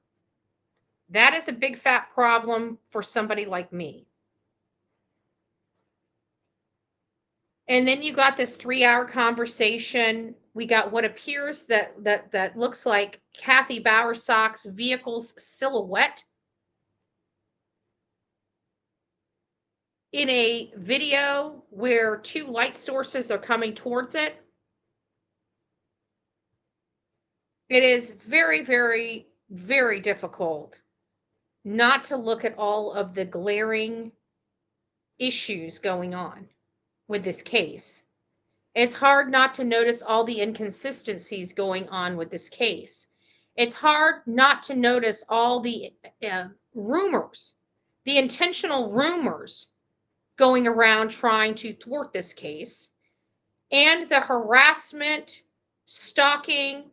That is a big fat problem for somebody like me. And then you got this 3-hour conversation. We got what appears that looks like Kathy Bowersox vehicle's silhouette in a video where 2 light sources are coming towards it. It is very, very, very difficult not to look at all of the glaring issues going on with this case. It's hard not to notice all the inconsistencies going on with this case. It's hard not to notice all the rumors, the intentional rumors going around trying to thwart this case, and the harassment, stalking,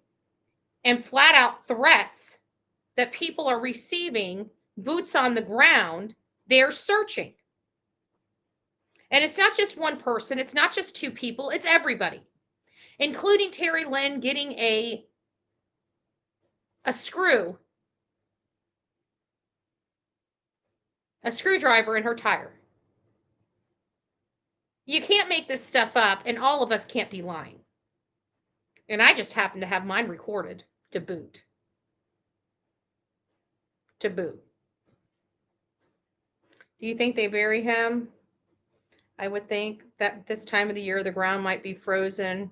and flat out threats that people are receiving, boots on the ground. They're searching. And it's not just one person. It's not just 2 people. It's everybody, including Terry Lynn getting a screwdriver in her tire. You can't make this stuff up, and all of us can't be lying. And I just happen to have mine recorded to boot. To boot. Do you think they bury him? I would think that this time of the year, the ground might be frozen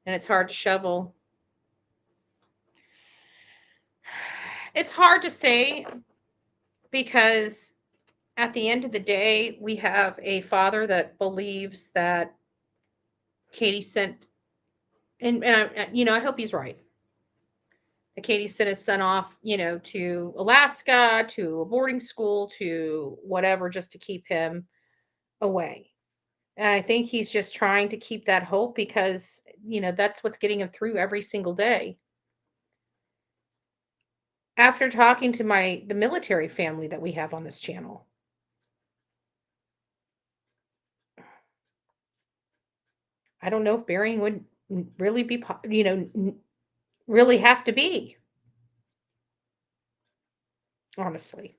and it's hard to shovel. It's hard to say because at the end of the day, we have a father that believes that Katie sent, and I hope he's right. That Katie sent his son off, to Alaska, to a boarding school, to whatever, just to keep him away. And I think he's just trying to keep that hope because, that's what's getting him through every single day. After talking to the military family that we have on this channel, I don't know if burying would really be, really have to be. Honestly.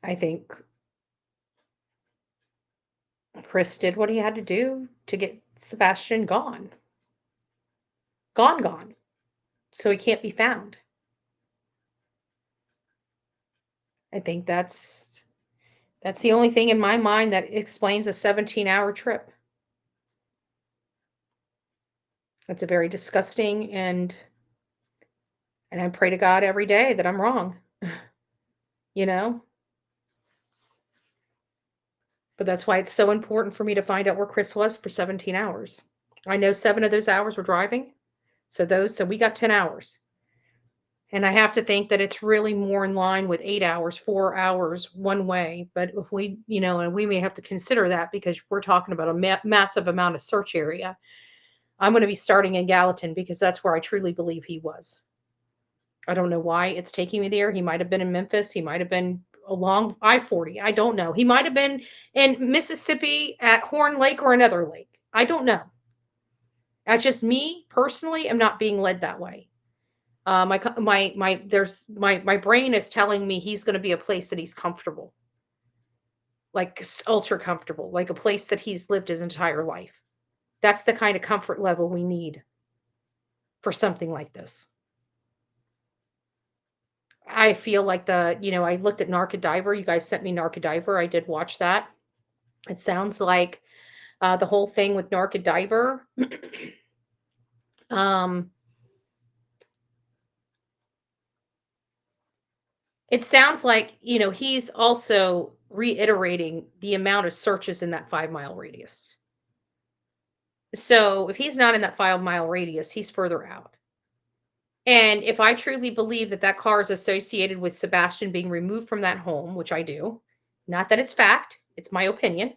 I think Chris did what he had to do to get Sebastian gone. Gone. So he can't be found. I think that's the only thing in my mind that explains a 17-hour trip. That's a very disgusting, and I pray to God every day that I'm wrong. But that's why it's so important for me to find out where Chris was for 17 hours. I know 7 of those hours were driving. So we got 10 hours. And I have to think that it's really more in line with 8 hours, 4 hours one way. But if we, and we may have to consider that because we're talking about a massive amount of search area. I'm going to be starting in Gallatin because that's where I truly believe he was. I don't know why it's taking me there. He might have been in Memphis. He might have been along I-40. I don't know. He might have been in Mississippi at Horn Lake or another lake. I don't know. That's just me personally. I'm not being led that way. My brain is telling me he's going to be a place that he's comfortable, like ultra comfortable, like a place that he's lived his entire life. That's the kind of comfort level we need for something like this. I feel like I looked at Narcodiver. You guys sent me Narcodiver. I did watch that. It sounds like the whole thing with Narcodiver. It sounds like, he's also reiterating the amount of searches in that 5-mile radius. So if he's not in that 5-mile radius, he's further out. And if I truly believe that that car is associated with Sebastian being removed from that home, which I do, not that it's fact, it's my opinion.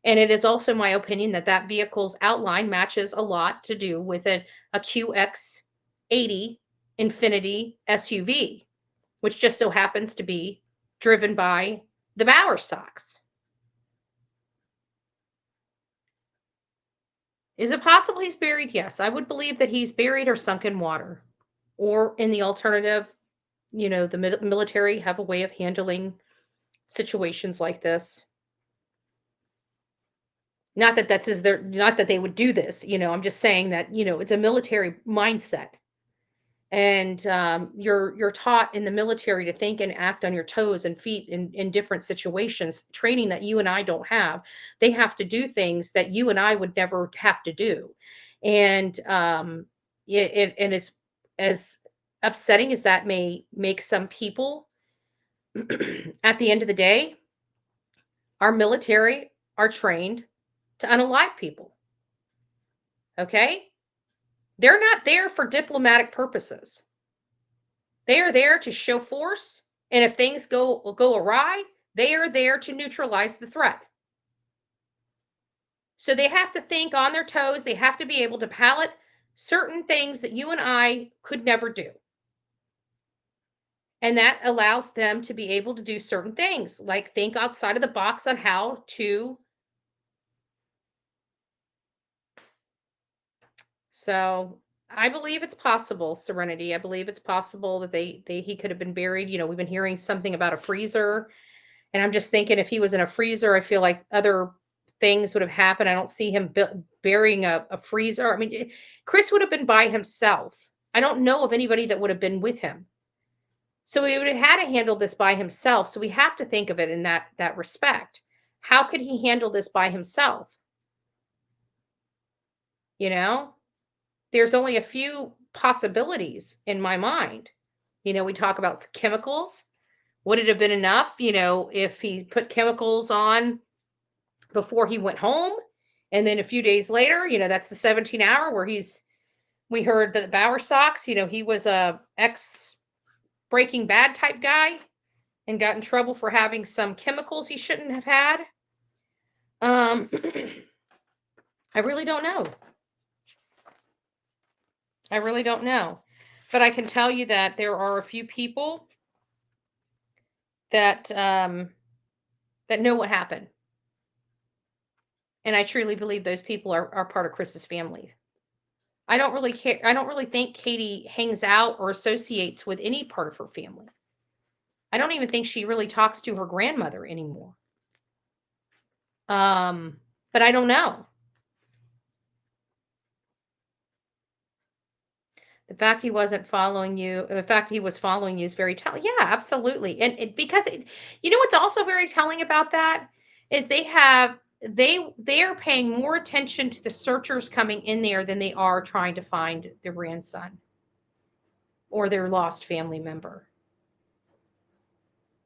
And it is also my opinion that that vehicle's outline matches a lot to do with a QX80 Infinity SUV, which just so happens to be driven by the Bowerstocks. Is it possible he's buried? Yes, I would believe that he's buried or sunk in water. Or in the alternative, the military have a way of handling situations like this. Not that not that they would do this, I'm just saying that, it's a military mindset. And you're taught in the military to think and act on your toes and feet in different situations, training that you and I don't have. They have to do things that you and I would never have to do. And and as upsetting as that may make some people, at the end of the day, our military are trained to unalive people. Okay? They're not there for diplomatic purposes. They are there to show force, and if things go awry, they are there to neutralize the threat. So they have to think on their toes. They have to be able to palate certain things that you and I could never do. And that allows them to be able to do certain things, like think outside of the box on how to. So I believe it's possible, Serenity. I believe it's possible that he could have been buried. We've been hearing something about a freezer, and I'm just thinking if he was in a freezer, I feel like other things would have happened. I don't see him burying a freezer. I mean, Chris would have been by himself. I don't know of anybody that would have been with him. So he would have had to handle this by himself. So we have to think of it in that respect. How could he handle this by himself? There's only a few possibilities in my mind. We talk about chemicals. Would it have been enough, if he put chemicals on before he went home? And then a few days later, that's the 17-hour where we heard that Bowerstocks, he was a ex-Breaking Bad type guy and got in trouble for having some chemicals he shouldn't have had. I really don't know. I really don't know. But I can tell you that there are a few people that that know what happened. And I truly believe those people are part of Chris's family. I don't really care. I don't really think Katie hangs out or associates with any part of her family. I don't even think she really talks to her grandmother anymore. But I don't know. The fact he wasn't following you, the fact he was following you is very telling. Yeah, absolutely. And because what's also very telling about that is they are paying more attention to the searchers coming in there than they are trying to find their grandson or their lost family member.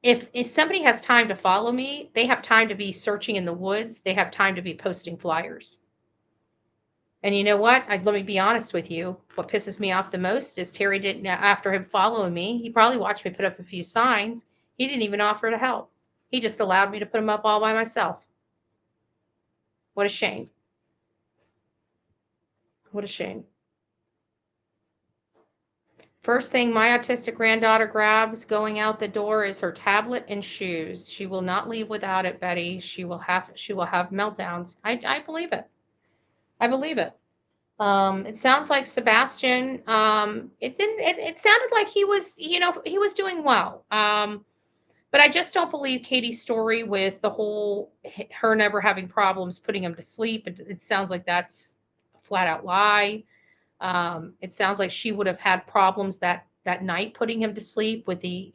If somebody has time to follow me, they have time to be searching in the woods. They have time to be posting flyers. And you know what? Let me be honest with you. What pisses me off the most is Terry didn't, after him following me, he probably watched me put up a few signs. He didn't even offer to help. He just allowed me to put them up all by myself. What a shame. What a shame. First thing my autistic granddaughter grabs going out the door is her tablet and shoes. She will not leave without it, Betty. She will have meltdowns. I believe it. I believe it. It sounds like Sebastian, it sounded like he was, he was doing well. But I just don't believe Katie's story with the whole, her never having problems putting him to sleep. It sounds like that's a flat out lie. It sounds like she would have had problems that night putting him to sleep with the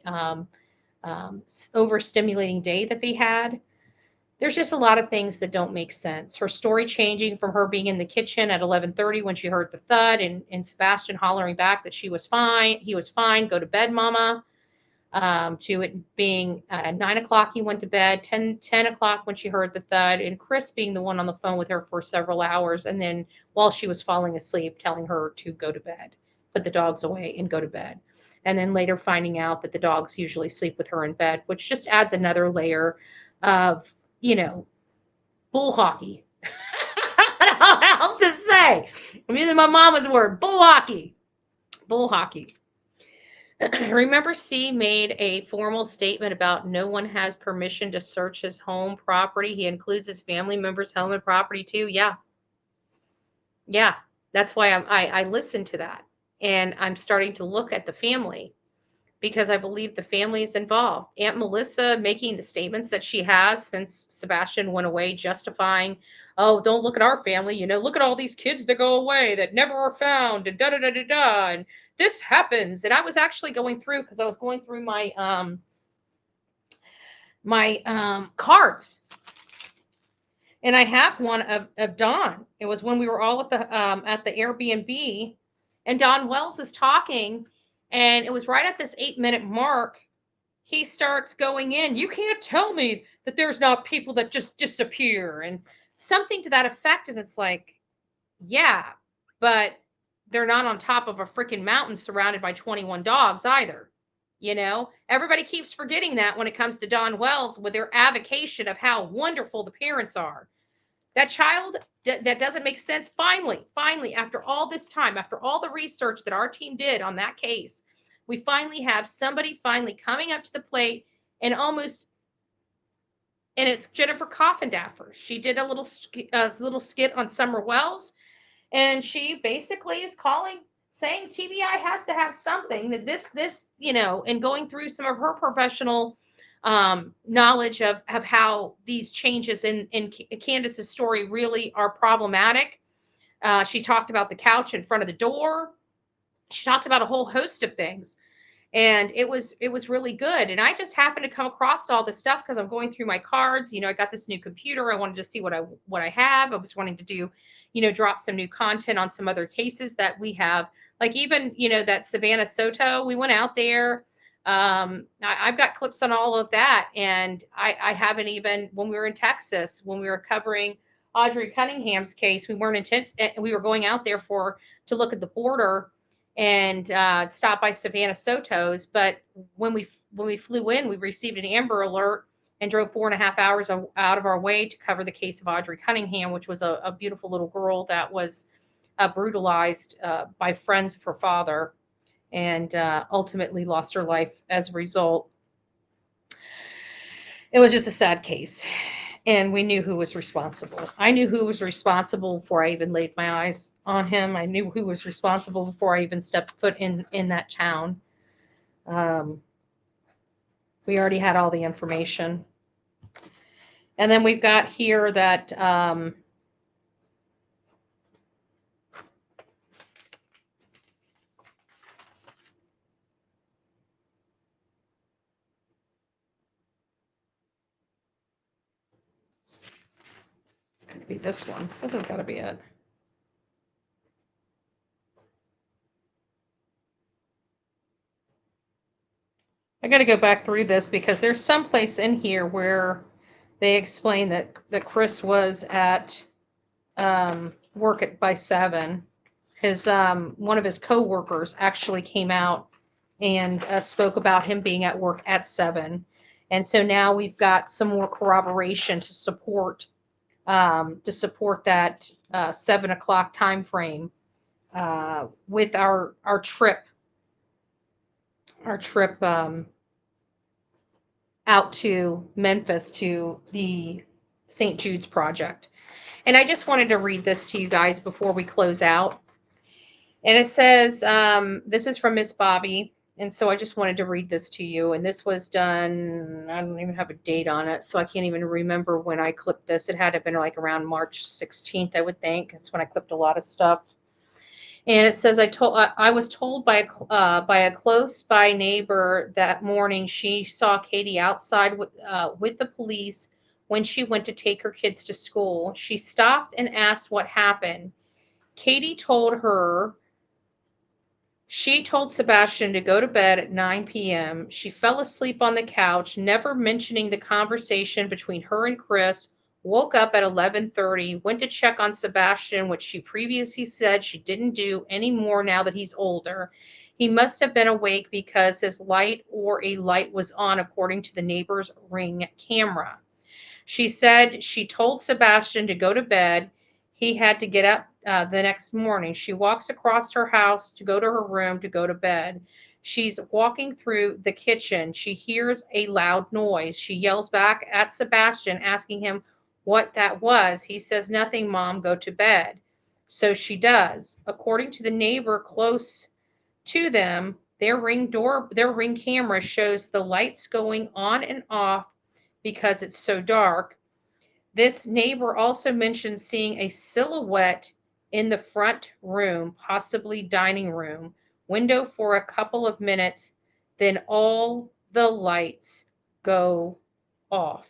overstimulating day that they had. There's just a lot of things that don't make sense. Her story changing from her being in the kitchen at 11:30 when she heard the thud and Sebastian hollering back that she was fine. He was fine. Go to bed, mama. To it being at 9 o'clock, he went to bed, 10 o'clock when she heard the thud, and Chris being the one on the phone with her for several hours. And then while she was falling asleep, telling her to go to bed, put the dogs away and go to bed. And then later finding out that the dogs usually sleep with her in bed, which just adds another layer of, bull hockey. I don't know what else to say. I'm using my mama's word, bull hockey. Bull hockey. Remember, C made a formal statement about no one has permission to search his home property. He includes his family members' home and property too. Yeah. That's why I listened to that. And I'm starting to look at the family because I believe the family is involved. Aunt Melissa making the statements that she has since Sebastian went away, justifying, oh, don't look at our family. Look at all these kids that go away that never are found and da-da-da-da-da. And this happens. And I was actually going through, because I was going through my cards. And I have one of Don. It was when we were all at the Airbnb, and Don Wells was talking, and it was right at this 8-minute mark. He starts going in. You can't tell me that there's not people that just disappear, and something to that effect. And it's like, yeah, but they're not on top of a freaking mountain surrounded by 21 dogs either. Everybody keeps forgetting that when it comes to Don Wells with their avocation of how wonderful the parents are. That child, that doesn't make sense. Finally, after all this time, after all the research that our team did on that case, we finally have somebody coming up to the plate and it's Jennifer Coffindaffer. She did a little skit on Summer Wells, and she basically is saying TBI has to have something that this, and going through some of her professional knowledge of how these changes in Candace's story really are problematic. She talked about the couch in front of the door. She talked about a whole host of things, and it was really good. And I just happened to come across all this stuff because I'm going through my cards. I got this new computer. I wanted to see what I have. I was wanting to do, drop some new content on some other cases that we have, like even that Savannah Soto. We went out there. I've got clips on all of that, and I haven't even, when we were in Texas, when we were covering Audrey Cunningham's case, we weren't intense. We were going out there to look at the border and stop by Savannah Soto's. But when we flew in, we received an Amber Alert and drove 4.5 hours out of our way to cover the case of Audrey Cunningham, which was a beautiful little girl that was brutalized by friends of her father, and ultimately lost her life as a result. It was just a sad case, and we knew who was responsible. I knew who was responsible before I even laid my eyes on him. I knew who was responsible before I even stepped foot in that town. We already had all the information. And then we've got here that going to be this one. This has got to be it. I got to go back through this because there's some place in here where they explain that Chris was at work by 7. His one of his co-workers actually came out and spoke about him being at work at 7. And so now we've got some more corroboration to support that 7 o'clock time frame with our trip out to Memphis to the St. Jude's Project. And I just wanted to read this to you guys before we close out. And it says, this is from Miss Bobby. And so I just wanted to read this to you. And this was done, I don't even have a date on it, so I can't even remember when I clipped this. It had to have been like around March 16th, I would think. That's when I clipped a lot of stuff. And it says, I was told by a close by neighbor that morning she saw Katie outside with the police when she went to take her kids to school. She stopped and asked what happened. Katie told her she told Sebastian to go to bed at 9 p.m. She fell asleep on the couch, never mentioning the conversation between her and Chris. Woke up at 11:30, went to check on Sebastian, which she previously said she didn't do anymore now that he's older. He must have been awake because his light or a light was on, according to the neighbor's Ring camera. She said she told Sebastian to go to bed. He had to get up the next morning. She walks across her house to go to her room to go to bed. She's walking through the kitchen. She hears a loud noise. She yells back at Sebastian, asking him what that was. He says, "Nothing, Mom, go to bed." So she does. According to the neighbor close to them, their ring camera shows the lights going on and off because it's so dark. This neighbor also mentioned seeing a silhouette in the front room, possibly dining room, window for a couple of minutes. Then all the lights go off.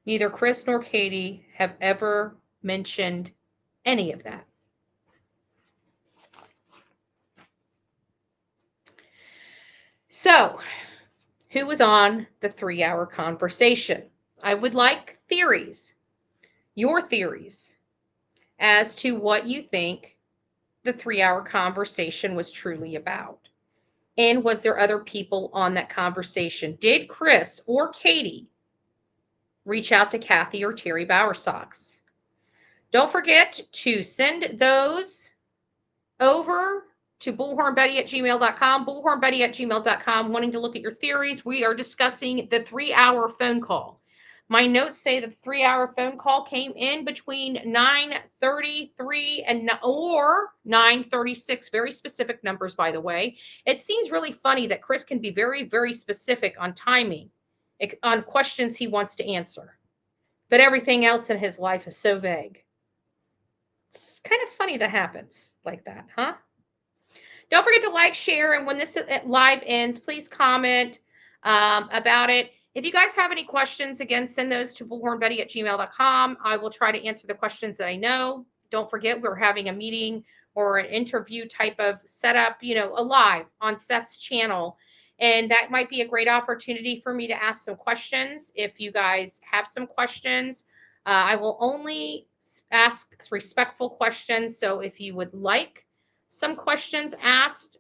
Neither Chris nor Katie have ever mentioned any of that. So, who was on the 3-hour conversation? I would like theories, your theories, as to what you think the 3-hour conversation was truly about. And was there other people on that conversation? Did Chris or Katie reach out to Kathy or Terry Bowersox? Don't forget to send those over to bullhornbetty@gmail.com, bullhornbetty@gmail.com, wanting to look at your theories. We are discussing the 3-hour phone call. My notes say the 3-hour phone call came in between 9:33 or 9:36. Very specific numbers, by the way. It seems really funny that Chris can be very, very specific on timing, on questions he wants to answer. But everything else in his life is so vague. It's kind of funny that happens like that, huh? Don't forget to like, share, and when this live ends, please comment about it. If you guys have any questions, again, send those to bullhornbetty@gmail.com. I will try to answer the questions that I know. Don't forget, we're having a meeting or an interview type of setup, live on Seth's channel. And that might be a great opportunity for me to ask some questions. If you guys have some questions, I will only ask respectful questions. So if you would like some questions asked,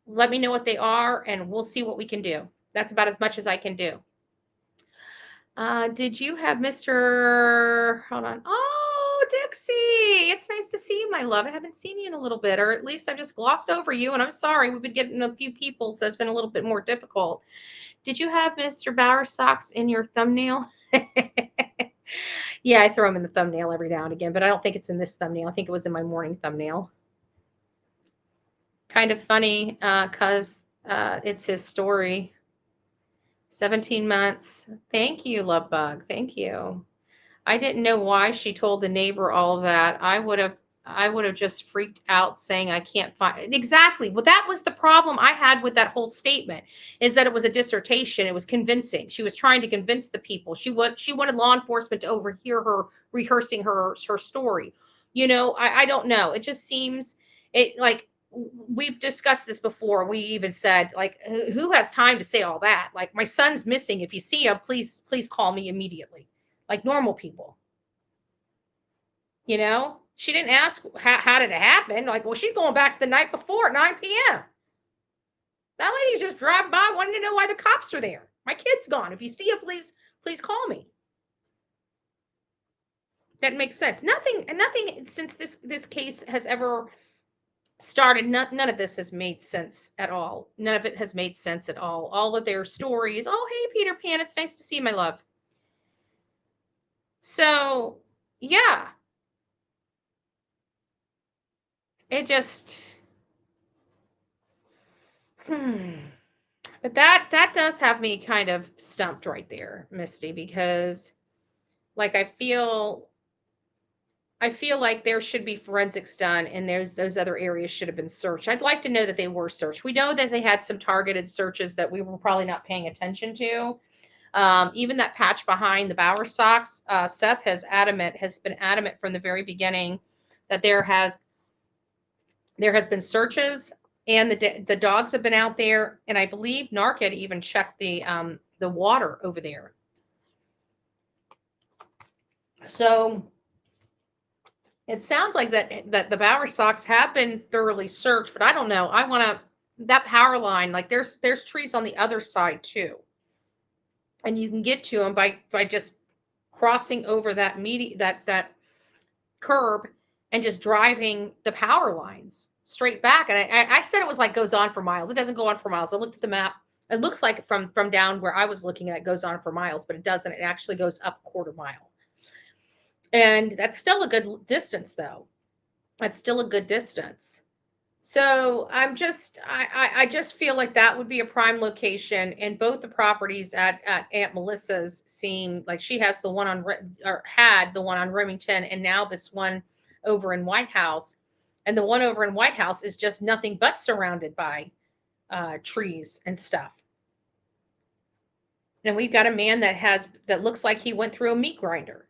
let me know what they are, and we'll see what we can do. That's about as much as I can do. Did you have Mr. Hold on. Oh, Dixie, it's nice to see you, my love. I haven't seen you in a little bit, or at least I've just glossed over you, and I'm sorry. We've been getting a few people, so it's been a little bit more difficult. Did you have Mr. Bowersox in your thumbnail? Yeah, I throw him in the thumbnail every now and again, but I don't think it's in this thumbnail. I think it was in my morning thumbnail. Kind of funny because it's his story. 17 months. Thank you, Love Bug. Thank you. I didn't know why she told the neighbor all of that. I would have just freaked out saying I can't find exactly. Well, that was the problem I had with that whole statement, is that it was a dissertation. It was convincing. She was trying to convince the people. She wanted law enforcement to overhear her rehearsing her story. I don't know. It just seems like we've discussed this before. We even said, like, who has time to say all that? Like, my son's missing. If you see him, please call me immediately. Like normal people. She didn't ask how did it happen. Like, well, she's going back the night before at 9 p.m. That lady just driving by wanting to know why the cops are there. My kid's gone. If you see him, please call me. That makes sense. Nothing since this case has ever started, none of this has made sense at all. None of it has made sense at all. All of their stories. Oh, hey, Peter Pan, it's nice to see you, my love. So, yeah. It just But that does have me kind of stumped right there, Misty, because like I feel like there should be forensics done, and those other areas should have been searched. I'd like to know that they were searched. We know that they had some targeted searches that we were probably not paying attention to. Even that patch behind the Bower socks, Seth has been adamant from the very beginning that there has been searches, and the dogs have been out there, and I believe NARC had even checked the water over there. So it sounds like that the Bower socks have been thoroughly searched, but I don't know. I want to that power line, like there's trees on the other side too, and you can get to them by just crossing over that that curb and just driving the power lines straight back. And I said it was like goes on for miles. It doesn't go on for miles. I looked at the map. It looks like from down where I was looking at, it goes on for miles, but it doesn't. It actually goes up a quarter mile. And that's still a good distance, though. That's still a good distance. So I just feel like that would be a prime location, and both the properties at Aunt Melissa's seem like she has the one on or had the one on Remington, and now this one over in White House, and the one over in White House is just nothing but surrounded by trees and stuff. And we've got a man that looks like he went through a meat grinder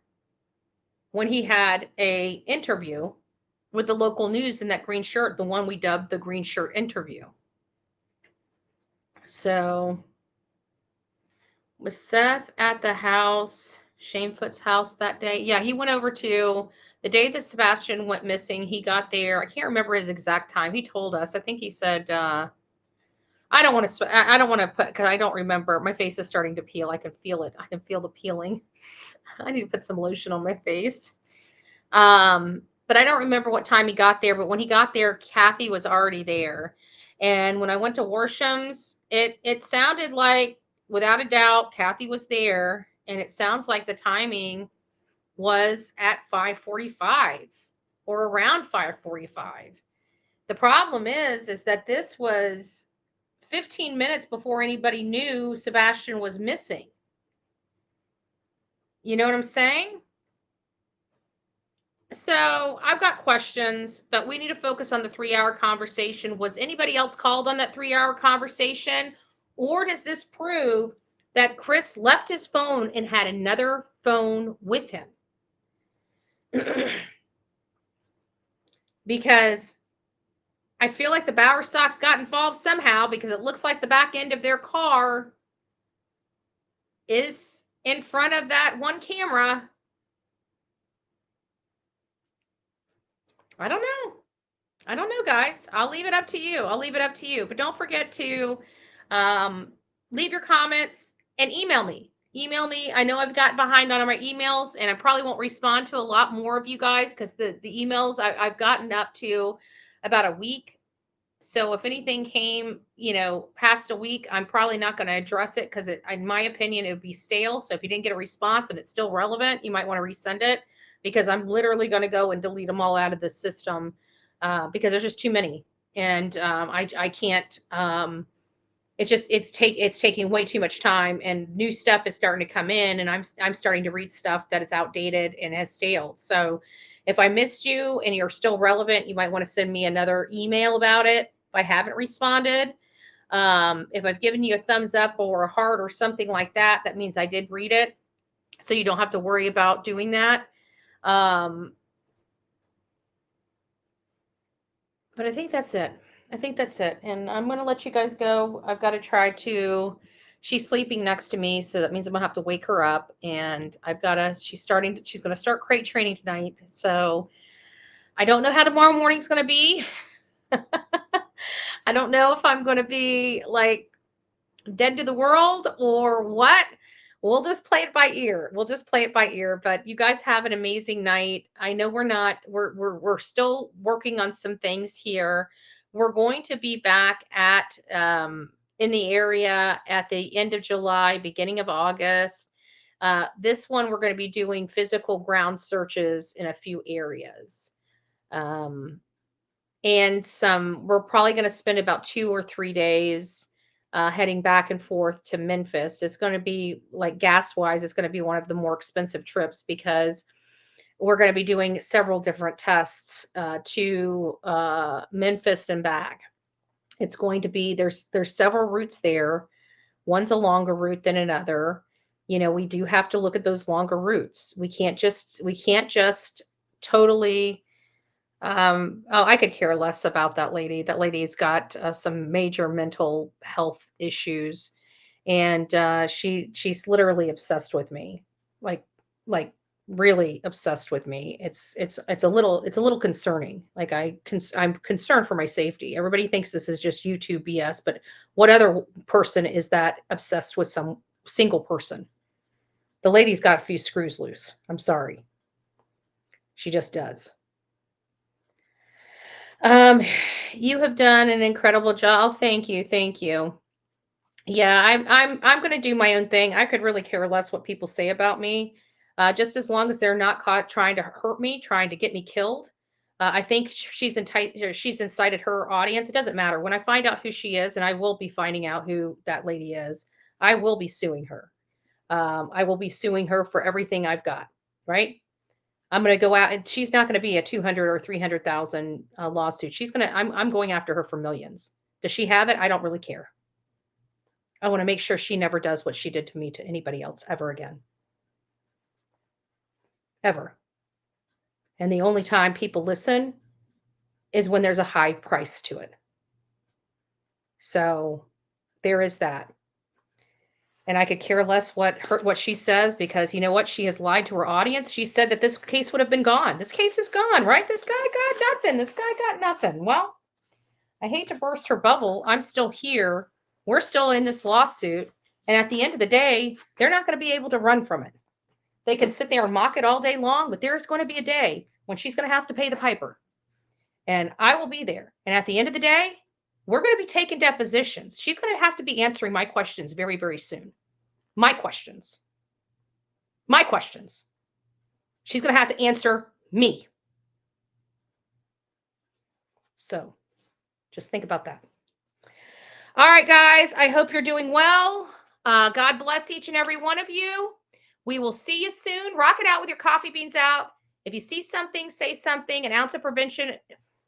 when he had a interview with the local news in that green shirt, the one we dubbed the green shirt interview. So was Seth at the house, Shanefoot's house that day? Yeah, he went over to the day that Sebastian went missing. He got there. I can't remember his exact time. He told us. I think he said, I don't want to put, because I don't remember. My face is starting to peel. I can feel it. I can feel the peeling. I need to put some lotion on my face. But I don't remember what time he got there. But when he got there, Kathy was already there. And when I went to Worsham's, it sounded like, without a doubt, Kathy was there. And it sounds like the timing was at 5:45 or around 5:45. The problem is that this was 15 minutes before anybody knew Sebastian was missing. You know what I'm saying? So I've got questions, but we need to focus on the 3-hour conversation. Was anybody else called on that 3-hour conversation? Or does this prove that Chris left his phone and had another phone with him? Because I feel like the Bower Sox got involved somehow, because it looks like the back end of their car is in front of that one camera. I don't know, guys. I'll leave it up to you. But don't forget to leave your comments and email me. I know I've gotten behind on my emails, and I probably won't respond to a lot more of you guys, because the emails I've gotten up to about a week. So if anything came, past a week, I'm probably not going to address it, because in my opinion, it would be stale. So if you didn't get a response and it's still relevant, you might want to resend it, because I'm literally going to go and delete them all out of the system, because there's just too many. And I can't, it's taking way too much time, and new stuff is starting to come in, and I'm starting to read stuff that is outdated and has staled. So if I missed you and you're still relevant, you might want to send me another email about it if I haven't responded. If I've given you a thumbs up or a heart or something like that, that means I did read it. So you don't have to worry about doing that. But I think that's it. And I'm going to let you guys go. I've got to try to, she's sleeping next to me, so that means I'm going to have to wake her up. And she's going to start crate training tonight. So I don't know how tomorrow morning's going to be. I don't know if I'm going to be like dead to the world or what. We'll just play it by ear. We'll just play it by ear. But you guys have an amazing night. I know we're still working on some things here. We're going to be back at in the area at the end of July, beginning of August. This one we're going to be doing physical ground searches in a few areas. And we're probably going to spend about 2 or 3 days heading back and forth to Memphis. It's going to be, like, gas wise, it's going to be one of the more expensive trips because we're going to be doing several different tests to Memphis and back. It's going to be, there's several routes there. One's a longer route than another. You know, we do have to look at those longer routes. We can't just totally I could care less about that lady. That lady's got some major mental health issues, and she's literally obsessed with me, like like really obsessed with me. It's a little concerning. Like I'm concerned for my safety. Everybody thinks this is just YouTube BS, but what other person is that obsessed with some single person? The lady's got a few screws loose. I'm sorry. She just does. You have done an incredible job. Thank you. Thank you. Yeah, I'm going to do my own thing. I could really care less what people say about me. Just as long as they're not caught trying to hurt me, trying to get me killed. I think she's incited her audience. It doesn't matter. When I find out who she is, and I will be finding out who that lady is, I will be suing her. I will be suing her for everything I've got, right? I'm going to go out, and she's not going to be a 200 or 300,000 lawsuit. I'm going after her for millions. Does she have it? I don't really care. I want to make sure she never does what she did to me to anybody else ever again. Ever. And the only time people listen is when there's a high price to it. So there is that. And I could care less what she says, because you know what? She has lied to her audience. She said that this case would have been gone. This case is gone, right? This guy got nothing. This guy got nothing. Well, I hate to burst her bubble. I'm still here. We're still in this lawsuit. And at the end of the day, they're not going to be able to run from it. They can sit there and mock it all day long, but there's going to be a day when she's going to have to pay the piper. And I will be there. And at the end of the day, we're going to be taking depositions. She's going to have to be answering my questions very, very soon. My questions. My questions. She's going to have to answer me. So just think about that. All right, guys. I hope you're doing well. God bless each and every one of you. We will see you soon. Rock it out with your coffee beans out. If you see something, say something. An ounce of prevention.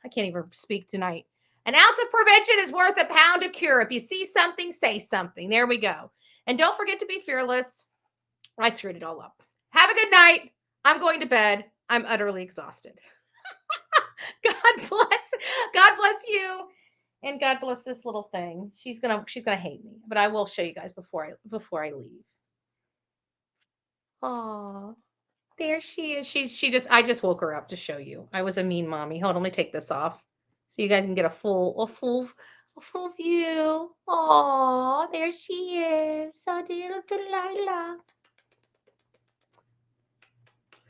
I can't even speak tonight. An ounce of prevention is worth a pound of cure. If you see something, say something. There we go. And don't forget to be fearless. I screwed it all up. Have a good night. I'm going to bed. I'm utterly exhausted. God bless you. And God bless this little thing. She's gonna hate me. But I will show you guys before I leave. Oh, there she is. I just woke her up to show you. I was a mean mommy. Hold on, let me take this off so you guys can get a full view. Oh, there she is. So little Delilah.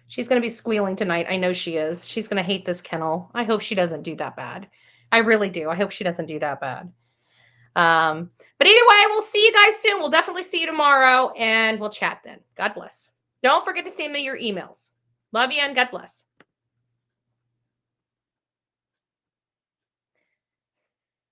She's going to be squealing tonight. I know she is. She's going to hate this kennel. I hope she doesn't do that bad. I really do. I hope she doesn't do that bad. But either way, we'll see you guys soon. We'll definitely see you tomorrow, and we'll chat then. God bless. Don't forget to send me your emails. Love you, and God bless.